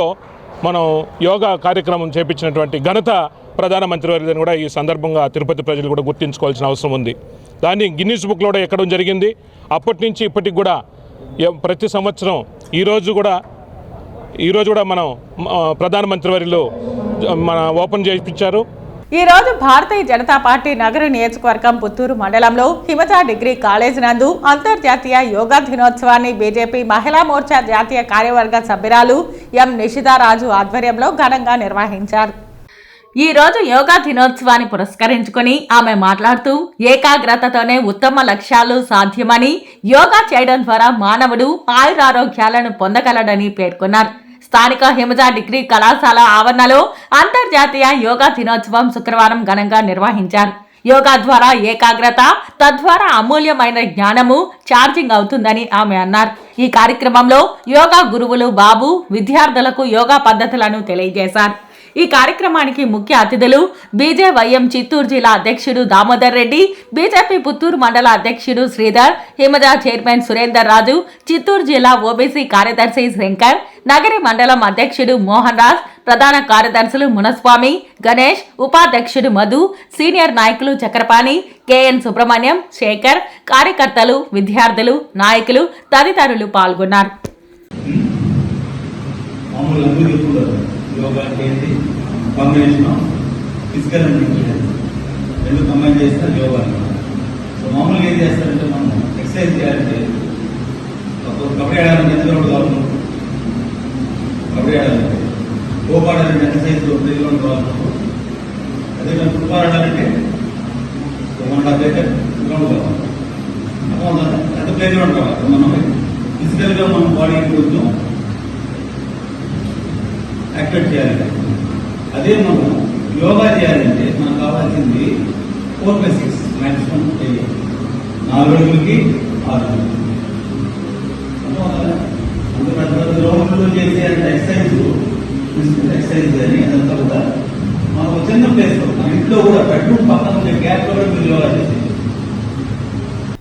మనం యోగా కార్యక్రమం చేపించినటువంటి ఘనత ప్రధానమంత్రి వారిని కూడా ఈ సందర్భంగా తిరుపతి ప్రజలు కూడా గుర్తుంచుకోవాల్సిన అవసరం ఉంది. దాన్ని గిన్నీస్ బుక్లో కూడా ఎక్కడం జరిగింది. అప్పటి నుంచి ఇప్పటికి కూడా ప్రతి సంవత్సరం ఈరోజు కూడా మనం ప్రధానమంత్రి వారిలో మన ఓపెన్ చేయించారు. ఈ రోజు భారతీయ జనతా పార్టీ నగర నియోజకవర్గం పుత్తూరు మండలంలో హిమజ డిగ్రీ కాలేజ్ నందు అంతర్జాతీయ యోగా దినోత్సవాన్ని బీజేపీ మహిళా మోర్చా జాతీయ కార్యవర్గ సభ్యురాలు ఎం నిషితారాజు ఆధ్వర్యంలో ఘనంగా నిర్వహించారు. ఈ రోజు యోగా దినోత్సవాన్ని పురస్కరించుకొని ఆమె మాట్లాడుతూ ఏకాగ్రతతోనే ఉత్తమ లక్ష్యాలు సాధ్యమని, యోగా చేయడం ద్వారా మానవుడు ఆయురారోగ్యాలను పొందగలడని పేర్కొన్నారు. స్థానిక హిమజ డిగ్రీ కళాశాల ఆవరణలో అంతర్జాతీయ యోగా దినోత్సవం శుక్రవారం ఘనంగా నిర్వహించారు. యోగా ద్వారా ఏకాగ్రత, తద్వారా అమూల్యమైన జ్ఞానము ఛార్జింగ్ అవుతుందని ఆమె అన్నారు. ఈ కార్యక్రమంలో యోగా గురువులు బాబు విద్యార్థులకు యోగా పద్ధతులను తెలియజేశారు. ఈ కార్యక్రమానికి ముఖ్య అతిథులు బీజేవైఎం చిత్తూరు జిల్లా అధ్యక్షుడు దామోదర్ రెడ్డి, బీజేపీ పుత్తూరు మండల అధ్యక్షుడు శ్రీధర్, హిమజ చైర్మన్ సురేందర్ రాజు, చిత్తూరు జిల్లా ఓబీసీ కార్యదర్శి శంకర్, నగరి మండలం అధ్యక్షుడు మోహన్ రాజ్, ప్రధాన కార్యదర్శులు మునస్వామి, గణేష్, ఉపాధ్యక్షుడు మధు, సీనియర్ నాయకులు చక్రపాణి, కేఎన్ సుబ్రహ్మణ్యం, శేఖర్, కార్యకర్తలు, విద్యార్థులు, నాయకులు తదితరులు పాల్గొన్నారు. యోగా అంటే combination of physical and mental health రెండు కంబైన్ చేస్తే యోగా. సో మామూలుగా ఏం చేస్తారంటే మనం ఎక్సర్సైజ్ చేయాలంటే కబడ్డీ ఆడాలంటే ఎంత గ్రౌండ్ కావాలి, కబడ్డీ ఆడాలంటే ఖోఖో ఆడాలంటే ఎక్సర్సైజ్ ప్లే గ్రౌండ్ కావాలి. అదే మనం ఫుట్బాల్ ఆడాలంటే 1.5 ఏకర్ గ్రౌండ్ కావాలి. ఎంత ప్లే గ్రౌండ్ కావాలి. మనం ఫిజికల్గా మన బాడీకి కొంచెం యాక్టివేట్ చేయాలంటే, అదే మనం యోగా చేయాలంటే మనకు కావాల్సింది 4/6 మ్యాక్సిమం చేయాలి. 4 రోజులకి 6 రోజులు. అందుకని గ్రౌండ్లో చేసే ఎక్సర్సైజ్ అని అదంతా కూడా మనకు చిన్న ప్లేస్లో మన ఇంట్లో కూడా బెడ్రూమ్ పక్కన ఉండే గ్యాప్లో కూడా మీరు యోగా చేసేది.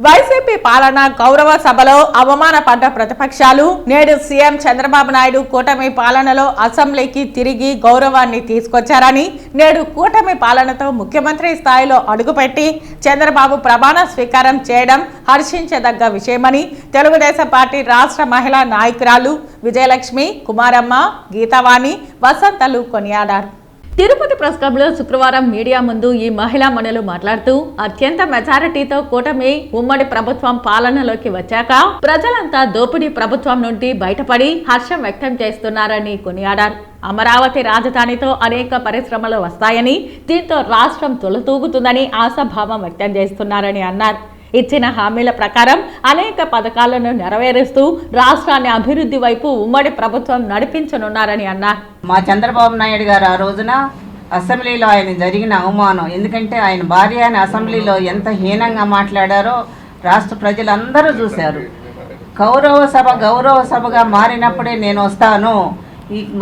వైసీపీ పాలన గౌరవ సభలో అవమానపడ్డ ప్రతిపక్షాలు నేడు సీఎం చంద్రబాబు నాయుడు కూటమి పాలనలో అసెంబ్లీకి తిరిగి గౌరవాన్ని తీసుకొచ్చారని, నేడు కూటమి పాలనతో ముఖ్యమంత్రి స్థాయిలో అడుగుపెట్టి చంద్రబాబు ప్రమాణ స్వీకారం చేయడం హర్షించదగ్గ విషయమని తెలుగుదేశం పార్టీ రాష్ట్ర మహిళా నాయకురాలు విజయలక్ష్మి, కుమారమ్మ, గీతావాణి, వసంతలు కొనియాడారు. తిరుపతి ప్రెస్ క్లబ్లో శుక్రవారం మీడియా ముందు ఈ మహిళా మణులు మాట్లాడుతూ అత్యంత మెజారిటీతో కూటమి ఉమ్మడి ప్రభుత్వం పాలనలోకి వచ్చాక ప్రజలంతా దోపిడీ ప్రభుత్వం నుండి బయటపడి హర్షం వ్యక్తం చేస్తున్నారని కొనియాడారు. అమరావతి రాజధానితో అనేక పరిశ్రమలు వస్తాయని, దీంతో రాష్ట్రం తొలతూగుతుందని ఆశాభావం వ్యక్తం చేస్తున్నారని అన్నారు. ఇచ్చిన హామీల ప్రకారం అనేక పథకాలను నెరవేరుస్తూ రాష్ట్రాన్ని అభివృద్ధి వైపు ఉమ్మడి ప్రభుత్వం నడిపించనున్నారని అన్నారు. మా చంద్రబాబు నాయుడు గారు ఆ రోజున అసెంబ్లీలో ఆయన జరిగిన అవమానం, ఎందుకంటే ఆయన భార్య అని అసెంబ్లీలో ఎంత హీనంగా మాట్లాడారో రాష్ట్ర ప్రజలందరూ చూశారు. గౌరవ సభగా మారినప్పుడే నేను వస్తాను,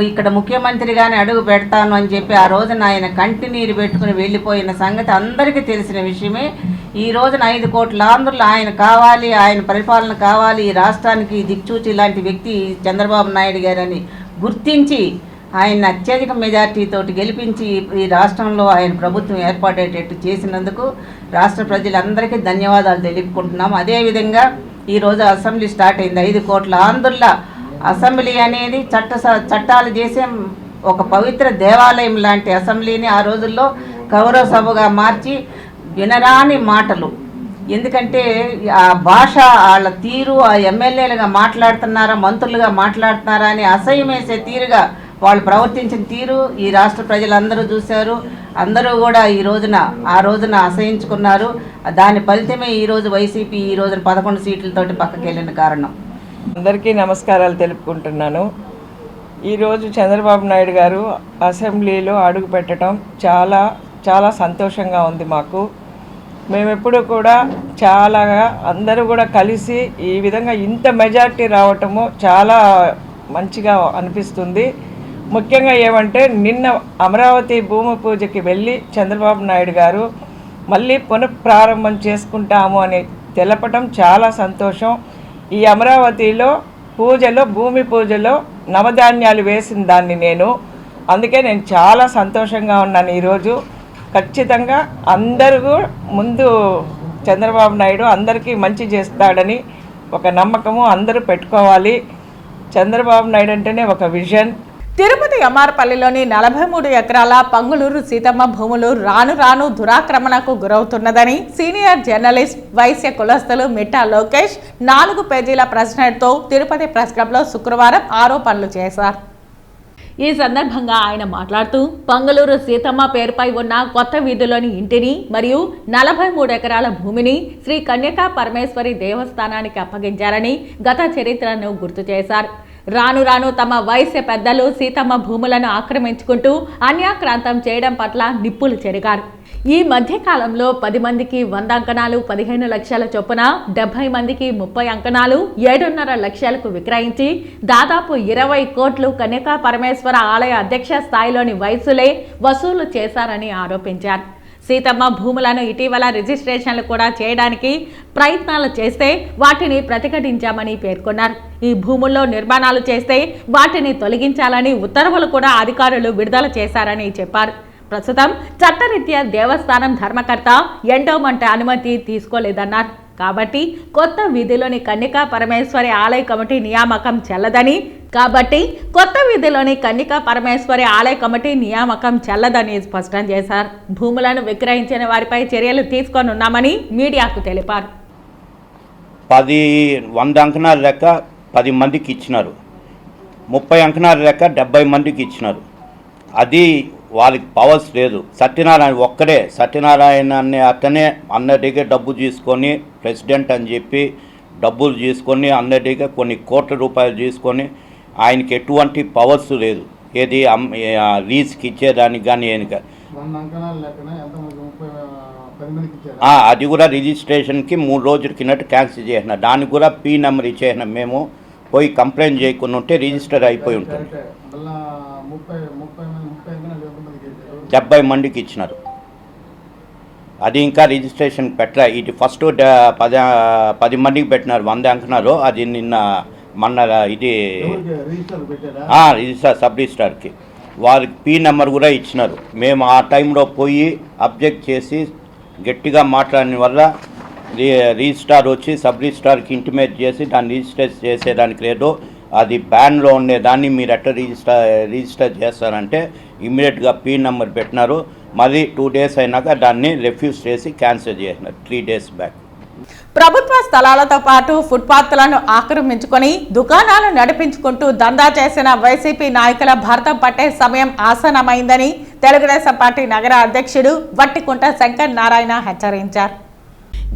ఇక్కడ ముఖ్యమంత్రిగానే అడుగు పెడతాను అని చెప్పి ఆ రోజున ఆయన కంటి నీరు పెట్టుకుని వెళ్ళిపోయిన సంగతి అందరికీ తెలిసిన విషయమే. ఈ రోజున 5 కోట్ల ఆంధ్రులు ఆయన కావాలి, ఆయన పరిపాలన కావాలి, ఈ రాష్ట్రానికి దిక్చూచి లాంటి వ్యక్తి చంద్రబాబు నాయుడు గారని గుర్తించి ఆయన అత్యధిక మెజార్టీతోటి గెలిపించి ఈ రాష్ట్రంలో ఆయన ప్రభుత్వం ఏర్పాటయ్యేటట్టు చేసినందుకు రాష్ట్ర ప్రజలందరికీ ధన్యవాదాలు తెలుపుకుంటున్నాం. అదేవిధంగా ఈరోజు అసెంబ్లీ స్టార్ట్ అయింది. 5 కోట్ల ఆంధ్రుల అసెంబ్లీ అనేది చట్టాలు చేసే ఒక పవిత్ర దేవాలయం లాంటి అసెంబ్లీని ఆ రోజుల్లో గౌరవ సభగా మార్చి వినరాని మాటలు, ఎందుకంటే ఆ భాష, వాళ్ళ తీరు, ఆ ఎమ్మెల్యేలుగా మాట్లాడుతున్నారా మంత్రులుగా మాట్లాడుతున్నారా అని అసహ్యం వేసే తీరుగా వాళ్ళు ప్రవర్తించిన తీరు ఈ రాష్ట్ర ప్రజలందరూ చూశారు. అందరూ కూడా ఆ రోజున అసహించుకున్నారు. దాని ఫలితమే ఈరోజు వైసీపీ ఈ రోజున 11 సీట్లతోటి పక్కకి వెళ్ళిన కారణం. అందరికీ నమస్కారాలు తెలుపుకుంటున్నాను. ఈరోజు చంద్రబాబు నాయుడు గారు అసెంబ్లీలో అడుగు పెట్టడం చాలా చాలా సంతోషంగా ఉంది మాకు. మేమెప్పుడు కూడా చాలా అందరూ కూడా కలిసి ఈ విధంగా ఇంత మెజార్టీ రావటము చాలా మంచిగా అనిపిస్తుంది. ముఖ్యంగా ఏమంటే నిన్న అమరావతి భూమి పూజకి వెళ్ళి చంద్రబాబు నాయుడు గారు మళ్ళీ పునఃప్రారంభం చేసుకుంటాము అని తెలపటం చాలా సంతోషం. ఈ అమరావతిలో భూమి పూజలో నవధాన్యాలు వేసిన దాన్ని అందుకే నేను చాలా సంతోషంగా ఉన్నాను. ఈరోజు ఖచ్చితంగా అందరూ ముందు చంద్రబాబు నాయుడు అందరికీ మంచి చేస్తాడని ఒక నమ్మకము అందరూ పెట్టుకోవాలి. చంద్రబాబు నాయుడు అంటేనే ఒక విజన్. తిరుపతి ఎమ్మార్పల్లిలోని 43 ఎకరాల పంగులూరు సీతమ్మ భూములు రాను దురాక్రమణకు గురవుతున్నదని సీనియర్ జర్నలిస్ట్ వైశ్య కులస్తులు మిట్టా లోకేష్ 4 పేజీల ప్రెస్ నోట్తో తిరుపతి ప్రెస్ క్లబ్లో శుక్రవారం ఆరోపణలు చేశారు. ఈ సందర్భంగా ఆయన మాట్లాడుతూ పంగులూరు సీతమ్మ పేరుపై ఉన్న కొత్త వీధిలోని ఇంటిని మరియు 43 ఎకరాల భూమిని శ్రీ కన్యకా పరమేశ్వరి దేవస్థానానికి అప్పగించారని గత చరిత్రను గుర్తు చేశారు. రాను తమ వైశ్య పెద్దలు సీతమ్మ భూములను ఆక్రమించుకుంటూ అన్యాక్రాంతం చేయడం పట్ల నిప్పులు చెరిగారు. ఈ మధ్య కాలంలో 10 మందికి 100 అంకణాలు 15 లక్షల చొప్పున 70 మందికి 30 అంకణాలు 7.5 లక్షలకు విక్రయించి దాదాపు 20 కోట్లు కన్యకా పరమేశ్వర ఆలయ అధ్యక్ష స్థాయిలోని వైశ్యులే వసూలు చేశారని ఆరోపించారు. సీతమ్మ భూములను ఇటీవల రిజిస్ట్రేషన్లు కూడా చేయడానికి ప్రయత్నాలు చేస్తే వాటిని ప్రతిఘటించామని పేర్కొన్నారు. ఈ భూముల్లో నిర్మాణాలు చేస్తే వాటిని తొలగించాలని ఉత్తర్వులు కూడా అధికారులు విడుదల చేశారని చెప్పారు. ప్రస్తుతం చట్టరీత్యా దేవస్థానం ధర్మకర్త ఎండోమెంట్ అనుమతి తీసుకోలేదన్నారు. కాబట్టి కొత్త వీధిలోని కన్యకా పరమేశ్వరి ఆలయ కమిటీ నియామకం చెల్లదని స్పష్టం చేశారు. భూములను విక్రయించిన వారిపై చర్యలు తీసుకోనున్నామని మీడియాకు తెలిపారు. 100 అంకణాల లెక్క 10 మందికి ఇచ్చినారు, 30 అంకణాల లెక్క 70 మందికి ఇచ్చినారు. అది వాళ్ళకి పవర్స్ లేదు. సత్యనారాయణ అతనే అన్నటిగా డబ్బు తీసుకొని ప్రెసిడెంట్ అని చెప్పి డబ్బులు తీసుకొని అన్నటిగా కొన్ని కోట్ల రూపాయలు తీసుకొని ఆయనకి ఎటువంటి పవర్స్ లేదు. ఏది లీజ్కి ఇచ్చేదానికి కానీ అది కూడా రిజిస్ట్రేషన్కి 3 రోజుల కిందట క్యాన్సిల్ చేసిన, దానికి కూడా పీ నెంబర్ ఇచ్చేసిన. మేము పోయి కంప్లైంట్ చేయకుండా ఉంటే రిజిస్టర్ అయిపోయి ఉంటుంది. 70 మందికి ఇచ్చినారు. అది ఇంకా రిజిస్ట్రేషన్ పెట్టలే. ఇది ఫస్ట్ 10 మందికి పెట్టినారు 100 అంకణాలు. అది మొన్న ఇది రిజిస్టర్ సబ్ రిజిస్టార్కి వారికి పీ నెంబర్ కూడా ఇచ్చినారు. మేము ఆ టైంలో పోయి అబ్జెక్ట్ చేసి గట్టిగా మాట్లాడిన వల్ల రిజిస్టార్ వచ్చి సబ్ రిజిస్టార్కి ఇంటిమేట్ చేసి దాన్ని రిజిస్టర్ చేసేదానికి లేదు, అది బ్యాన్లో ఉండేదాన్ని మీరు ఎట్లా రిజిస్టర్ చేస్తారంటే ఇమ్మీడియట్గా పీ నెంబర్ పెట్టినారు. మళ్ళీ 2 డేస్ అయినాక దాన్ని రిఫ్యూజ్ చేసి క్యాన్సిల్ చేసినారు 3 డేస్ బ్యాక్. ప్రభుత్వ స్థలాలతో పాటు ఫుట్పాత్లను ఆక్రమించుకొని దుకాణాలు నడిపించుకుంటూ దందా చేసిన వైసీపీ నాయకుల భర్తం పట్టే సమయం ఆసన్నమైందని తెలుగుదేశం పార్టీ నగర అధ్యక్షుడు వట్టికుంట శంకర్ నారాయణ హెచ్చరించారు.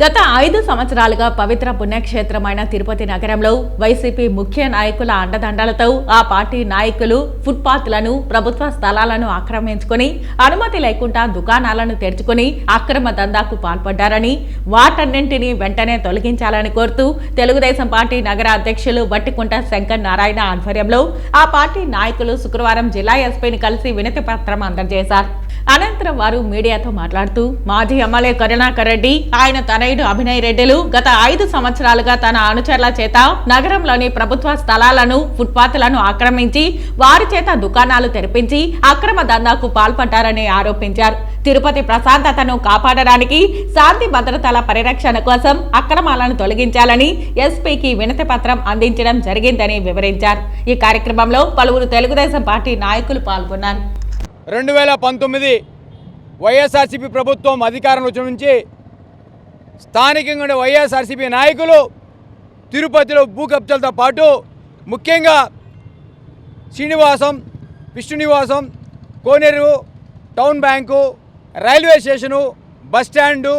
గత 5 సంవత్సరాలుగా పవిత్ర పుణ్యక్షేత్రమైన తిరుపతి నగరంలో వైసీపీ ముఖ్య నాయకుల అండదండలతో ఆ పార్టీ నాయకులు ఫుట్పాత్లను, ప్రభుత్వ స్థలాలను ఆక్రమించుకుని అనుమతి లేకుండా దుకాణాలను తెరుచుకుని అక్రమ దందాకు పాల్పడ్డారని, వాటన్నింటినీ వెంటనే తొలగించాలని కోరుతూ తెలుగుదేశం పార్టీ నగర అధ్యక్షులు వట్టికుంట శంకర్ నారాయణ ఆధ్వర్యంలో ఆ పార్టీ నాయకులు శుక్రవారం జిల్లా ఎస్పీని కలిసి వినతి పత్రం అందజేశారు. అనంతరం వారు మీడియాతో మాట్లాడుతూ మాజీ ఎమ్మెల్యే కరుణాకర్ రెడ్డి, ఆయన తనయుడు అభినయ్ రెడ్డిలు గత 5 సంవత్సరాలుగా తన అనుచరుల చేత నగరంలోని ప్రభుత్వ స్థలాలను, ఫుట్పాత్లను ఆక్రమించి వారి చేత దుకాణాలు తెరిపించి అక్రమ దందాకు పాల్పడ్డారని ఆరోపించారు. తిరుపతి ప్రశాంతతను కాపాడడానికి, శాంతి భద్రతల పరిరక్షణ కోసం అక్రమాలను తొలగించాలని ఎస్పీకి వినతి పత్రం అందించడం జరిగిందని వివరించారు. ఈ కార్యక్రమంలో పలువురు తెలుగుదేశం పార్టీ నాయకులు పాల్గొన్నారు. 2019 వైఎస్ఆర్సీపీ ప్రభుత్వం అధికారంలో వచ్చిన నుంచి స్థానికంగా ఉండే వైఎస్ఆర్సీపీ నాయకులు తిరుపతిలో భూ కబ్జాలతో పాటు ముఖ్యంగా శ్రీనివాసం, విష్ణునివాసం, కోనేరు, town bank, railway station, bus stand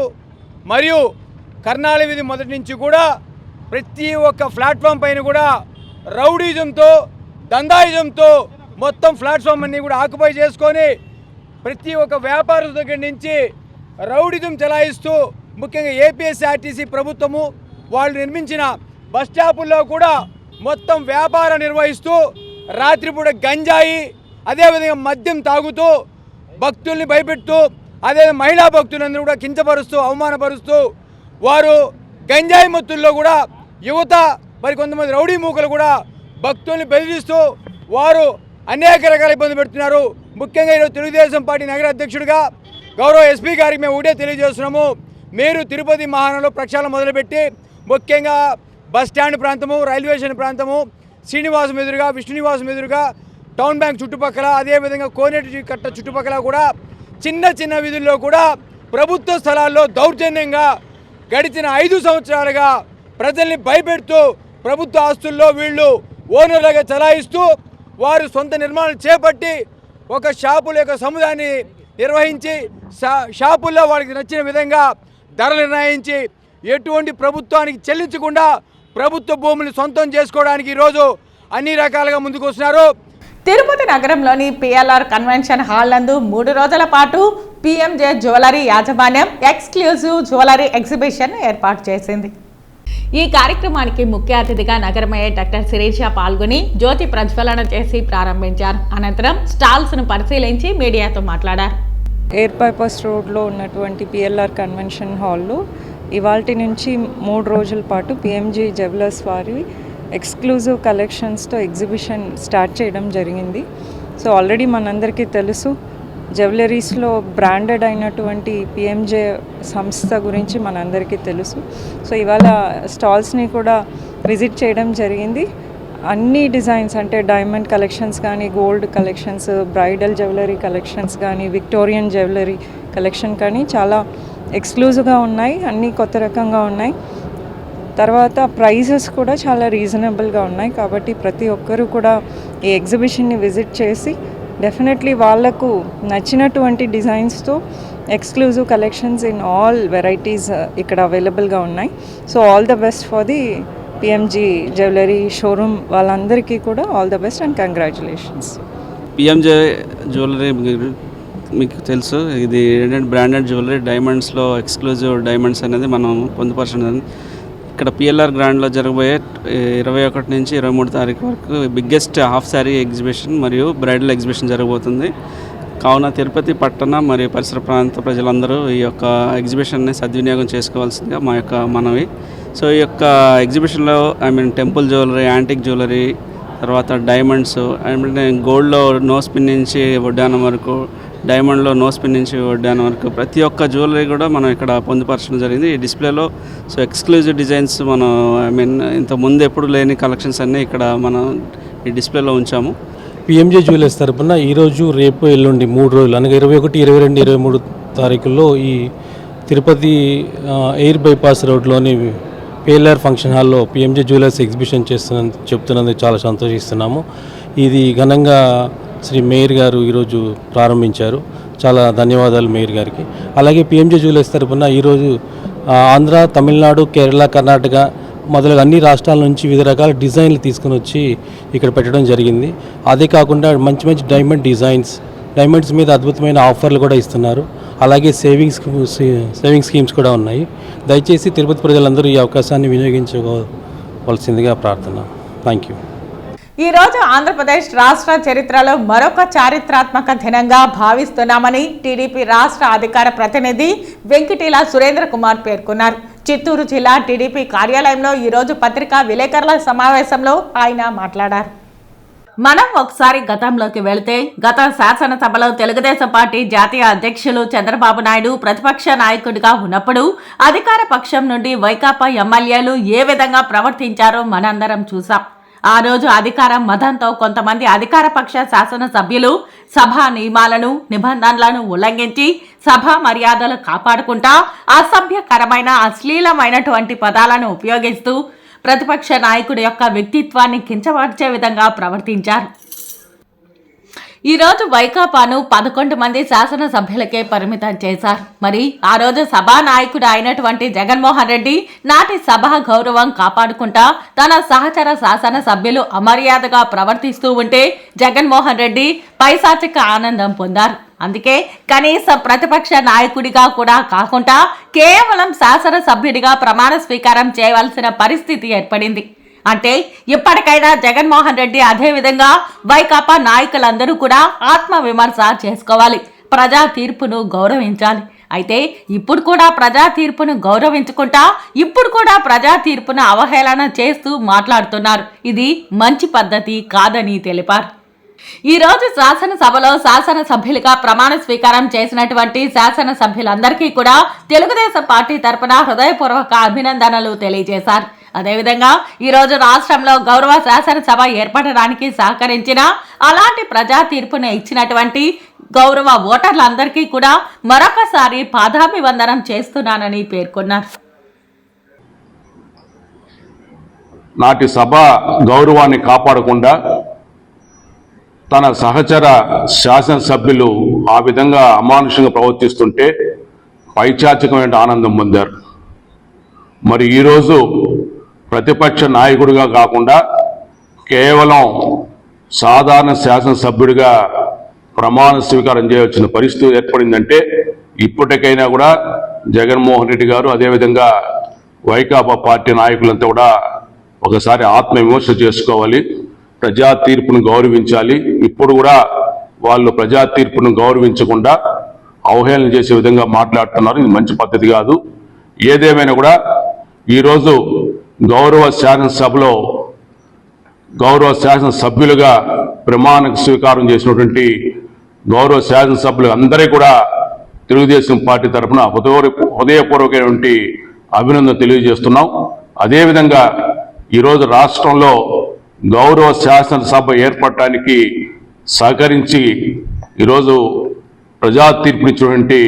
మరియు కర్నాల వీధి మొదటి నుంచి కూడా ప్రతి ఒక్క ప్లాట్ఫామ్ పైన కూడా రౌడీజంతో, దందాయిజంతో మొత్తం ప్లాట్ఫామ్ అన్నీ కూడా ఆక్యుపై చేసుకొని ప్రతి ఒక్క వ్యాపారుల దగ్గర నుంచి రౌడిజం చెలాయిస్తూ ముఖ్యంగా ఏపీఎస్ఆర్టీసీ ప్రభుత్వము వాళ్ళు నిర్మించిన బస్ స్టాపుల్లో కూడా మొత్తం వ్యాపారం నిర్వహిస్తూ రాత్రిపూట గంజాయి, అదేవిధంగా మద్యం తాగుతూ భక్తుల్ని భయపెడుతూ, అదే మహిళా భక్తులందరూ కూడా కించపరుస్తూ, అవమానపరుస్తూ వారు గంజాయి మత్తుల్లో కూడా యువత మరి కొంతమంది రౌడీ మూకలు కూడా భక్తుల్ని బెదిరిస్తూ వారు అనేక రకాల ఇబ్బంది పెడుతున్నారు. ముఖ్యంగా ఈరోజు తెలుగుదేశం పార్టీ నగర అధ్యక్షుడిగా గౌరవ ఎస్పీ గారికి మేము ఒకటే తెలియజేస్తున్నాము. మీరు తిరుపతి మహానగరంలో ప్రక్షాళన మొదలుపెట్టి ముఖ్యంగా బస్ స్టాండ్ ప్రాంతము, రైల్వే స్టేషన్ ప్రాంతము, శ్రీనివాసం ఎదురుగా, విష్ణునివాసం ఎదురుగా, టౌన్ బ్యాంక్ చుట్టుపక్కల, అదేవిధంగా కోనేటి కట్ట చుట్టుపక్కల కూడా చిన్న చిన్న వీధుల్లో కూడా ప్రభుత్వ స్థలాల్లో దౌర్జన్యంగా గడిచిన 5 సంవత్సరాలుగా ప్రజల్ని భయపెడుతూ ప్రభుత్వ ఆస్తుల్లో వీళ్ళు ఓనర్లుగా చలాయిస్తూ వారు సొంత నిర్మాణాలు చేపట్టి ఒక షాపుల యొక్క సముదాయాన్ని నిర్వహించి షాపుల్లో వాళ్ళకి నచ్చిన విధంగా ధరలు నిర్ణయించి ఎటువంటి ప్రభుత్వానికి చెల్లించకుండా ప్రభుత్వ భూములు సొంతం చేసుకోవడానికి ఈరోజు అన్ని రకాలుగా ముందుకు వస్తున్నారు. తిరుపతి నగరంలోని పిఎల్ఆర్ కన్వెన్షన్ హాల్ నందు 3 రోజుల పాటు పిఎంజే జ్యువెలరీ యాజమాన్యం ఎక్స్క్లూజివ్ జ్యువెలరీ ఎగ్జిబిషన్ ఏర్పాటు చేసింది. ఈ కార్యక్రమానికి ముఖ్య అతిథిగా నగర మేయర్ డాక్టర్ శిరీష పాల్గొని జ్యోతి ప్రజ్వలన చేసి ప్రారంభించారు. అనంతరం స్టాల్స్ను పరిశీలించి మీడియాతో మాట్లాడారు. ఎయిర్ పర్పస్ రోడ్లో ఉన్నటువంటి పిఎల్ఆర్ కన్వెన్షన్ హాల్లో ఇవాల్టి నుంచి 3 రోజుల పాటు పిఎంజీ జ్యువెలర్స్ వారి ఎక్స్క్లూజివ్ కలెక్షన్స్తో ఎగ్జిబిషన్ స్టార్ట్ చేయడం జరిగింది. సో ఆల్రెడీ మనందరికీ తెలుసు, జ్యువెలరీస్లో బ్రాండెడ్ అయినటువంటి పిఎంజే సంస్థ గురించి మనందరికీ తెలుసు. సో ఇవాళ స్టాల్స్ని కూడా విజిట్ చేయడం జరిగింది. అన్ని డిజైన్స్ అంటే డైమండ్ కలెక్షన్స్ కానీ, gold collections, bridal jewellery collections కానీ, విక్టోరియన్ జ్యువెలరీ కలెక్షన్ కానీ చాలా ఎక్స్క్లూజివ్గా ఉన్నాయి, అన్నీ కొత్త రకంగా ఉన్నాయి. తర్వాత ప్రైజెస్ కూడా చాలా రీజనబుల్గా ఉన్నాయి. కాబట్టి ప్రతి ఒక్కరూ కూడా ఈ ఎగ్జిబిషన్ని విజిట్ చేసి డెఫినెట్లీ వాళ్లకు నచ్చినటువంటి డిజైన్స్తో exclusive collections in all varieties ఇక్కడ అవైలబుల్గా ఉన్నాయి. So all the best for the PMG jewellery showroom వాళ్ళందరికీ కూడా all the best and congratulations. PMJ jewellery మీకు తెలుసు, ఇది ఏంటంటే బ్రాండెడ్ జ్యువెలరీ, డైమండ్స్లో ఎక్స్క్లూజివ్ డైమండ్స్ అనేది మనం పొందుపరచడం. ఇక్కడ పిఎల్ఆర్ గ్రాండ్లో జరగబోయే 21 నుంచి 23 తారీఖు వరకు బిగ్గెస్ట్ హాఫ్ శారీ ఎగ్జిబిషన్ మరియు బ్రైడల్ ఎగ్జిబిషన్ జరగబోతుంది. కావున తిరుపతి పట్టణ మరియు పరిసర ప్రాంత ప్రజలందరూ ఈ యొక్క ఎగ్జిబిషన్ని సద్వినియోగం చేసుకోవాల్సిందిగా మా యొక్క మనవి. సో ఈ యొక్క ఎగ్జిబిషన్లో టెంపుల్ జ్యువెలరీ, యాంటిక్ జ్యువెలరీ, తర్వాత డైమండ్స్, గోల్డ్లో నో స్పిన్ నుంచి వడ్డానం వరకు, డైమండ్లో నో స్పిన్ నుంచి వడ్డానం వరకు ప్రతి ఒక్క జ్యువెలరీ కూడా మనం ఇక్కడ పొందుపరచడం జరిగింది. ఈ డిస్ప్లేలో సో ఎక్స్క్లూజివ్ డిజైన్స్ మనం ఇంత ముందు ఎప్పుడు లేని కలెక్షన్స్ అన్నీ ఇక్కడ మనం ఈ డిస్ప్లేలో ఉంచాము. పిఎంజే జ్యువెలర్స్ తరపున ఈరోజు, రేపు, ఎల్లుండి 3 రోజులు అనగా 21, 22, 23 తారీఖుల్లో ఈ తిరుపతి ఎయిర్ బైపాస్ రోడ్లోని పిఎల్ఆర్ ఫంక్షన్ హాల్లో పిఎంజే జ్యువెలర్స్ ఎగ్జిబిషన్ చెప్తున్నందుకు చాలా సంతోషిస్తున్నాము. ఇది ఘనంగా శ్రీ మేయర్ గారు ఈరోజు ప్రారంభించారు. చాలా ధన్యవాదాలు మేయర్ గారికి. అలాగే పిఎంజే జ్యువెలర్స్ తరపున ఈరోజు ఆంధ్ర, తమిళనాడు, కేరళ, కర్ణాటక మొదలగు అన్ని రాష్ట్రాల నుంచి వివిధ రకాల డిజైన్లు తీసుకుని వచ్చి ఇక్కడ పెట్టడం జరిగింది. అదే కాకుండా మంచి మంచి డైమండ్స్ మీద అద్భుతమైన ఆఫర్లు కూడా ఇస్తున్నారు. అలాగే సేవింగ్ స్కీమ్స్ కూడా ఉన్నాయి. దయచేసి తిరుపతి ప్రజలందరూ ఈ అవకాశాన్ని వినియోగించుకోవాల్సిందిగా ప్రార్థన. Thank you. ఈరోజు ఆంధ్రప్రదేశ్ రాష్ట్ర చరిత్రలో మరొక చారిత్రాత్మక దినంగా భావిస్తున్నామని టీడీపీ రాష్ట్ర అధికార ప్రతినిధి వెంకటీల సురేంద్ర కుమార్ పేర్కొన్నారు. చిత్తూరు జిల్లా టీడీపీ కార్యాలయంలో ఈరోజు పత్రికా విలేకరుల సమావేశంలో ఆయన మాట్లాడారు. మనం ఒకసారి గతంలోకి వెళితే గత శాసనసభలో తెలుగుదేశం పార్టీ జాతీయ అధ్యక్షులు చంద్రబాబు నాయుడు ప్రతిపక్ష నాయకుడిగా ఉన్నప్పుడు అధికార పక్షం నుండి వైకాపా ఎమ్మెల్యేలు ఏ విధంగా ప్రవర్తించారో మనందరం చూసాం. ఆ రోజు అధికారం మదంతో కొంతమంది అధికార పక్ష శాసనసభ్యులు సభా నియమాలను నిబంధనలను ఉల్లంఘించి సభా మర్యాదలు కాపాడుకుంటా అసభ్యకరమైన అశ్లీలమైనటువంటి పదాలను ఉపయోగిస్తూ ప్రతిపక్ష నాయకుడి యొక్క వ్యక్తిత్వాన్ని కించపరిచే విధంగా ప్రవర్తించారు. ఈరోజు వైకాపాను 11 మంది శాసనసభ్యులకే పరిమితం చేశారు. మరి ఆ రోజు సభానాయకుడు అయినటువంటి జగన్మోహన్ రెడ్డి నాటి సభా గౌరవం కాపాడుకుంటా తన సహచర శాసనసభ్యులు అమర్యాదగా ప్రవర్తిస్తూ ఉంటే జగన్మోహన్ రెడ్డి పైశాచిక ఆనందం పొందారు. అందుకే కనీసం ప్రతిపక్ష నాయకుడిగా కూడా కాకుండా కేవలం శాసనసభ్యుడిగా ప్రమాణ స్వీకారం చేయవలసిన పరిస్థితి ఏర్పడింది. అంటే ఇప్పటికైనా జగన్మోహన్ రెడ్డి అదేవిధంగా వైకాపా నాయకులందరూ కూడా ఆత్మవిమర్శ చేసుకోవాలి, ప్రజా తీర్పును గౌరవించాలి. అయితే ఇప్పుడు కూడా ప్రజా తీర్పును గౌరవించుకుంటా ఇప్పుడు కూడా ప్రజా తీర్పును అవహేళన చేస్తూ మాట్లాడుతున్నారు. ఇది మంచి పద్ధతి కాదని తెలిపారు. ఈరోజు శాసనసభలో శాసనసభ్యులుగా ప్రమాణ స్వీకారం చేసినటువంటి శాసనసభ్యులందరికీ కూడా తెలుగుదేశం పార్టీ తరపున హృదయపూర్వక అభినందనలు తెలియజేశారు. అదేవిధంగా ఈరోజు రాష్ట్రంలో గౌరవ శాసనసభ ఏర్పడడానికి సహకరించిన అలాంటి ప్రజా తీర్పును ఇచ్చినటువంటి గౌరవ ఓటర్లందరికీ కూడా మరొకసారి పాదాభివందనం చేస్తున్నానని పేర్కొన్నారు. నాటి సభ గౌరవాన్ని కాపాడకుండా తన సహచర శాసనసభ్యులు ఆ విధంగా అమానుషంగా ప్రవర్తిస్తుంటే పైచాచికమైన ఆనందం పొందారు. మరి ఈరోజు ప్రతిపక్ష నాయకుడిగా కాకుండా కేవలం సాధారణ శాసనసభ్యుడిగా ప్రమాణ స్వీకారం చేయవలసిన పరిస్థితి ఏర్పడిందంటే ఇప్పటికైనా కూడా జగన్మోహన్ రెడ్డి గారు అదేవిధంగా వైకాపా పార్టీ నాయకులంతా కూడా ఒకసారి ఆత్మవిమర్శ చేసుకోవాలి, ప్రజా తీర్పును గౌరవించాలి. ఇప్పుడు కూడా వాళ్ళు ప్రజా తీర్పును గౌరవించకుండా అవహేళన చేసే విధంగా మాట్లాడుతున్నారు. ఇది మంచి పద్ధతి కాదు. ఏదేమైనా కూడా ఈరోజు గౌరవ శాసనసభలో గౌరవ శాసనసభ్యులుగా ప్రమాణ స్వీకారం చేసినటువంటి గౌరవ శాసనసభ్యులు అందరికీ కూడా తెలుగుదేశం పార్టీ తరఫున హృదయపూర్వకమైనటువంటి అభినందన తెలియజేస్తున్నాం. అదేవిధంగా ఈరోజు రాష్ట్రంలో గౌరవ శాసనసభ ఏర్పడటానికి సహకరించి ఈరోజు ప్రజా తీర్పునిచ్చినటువంటి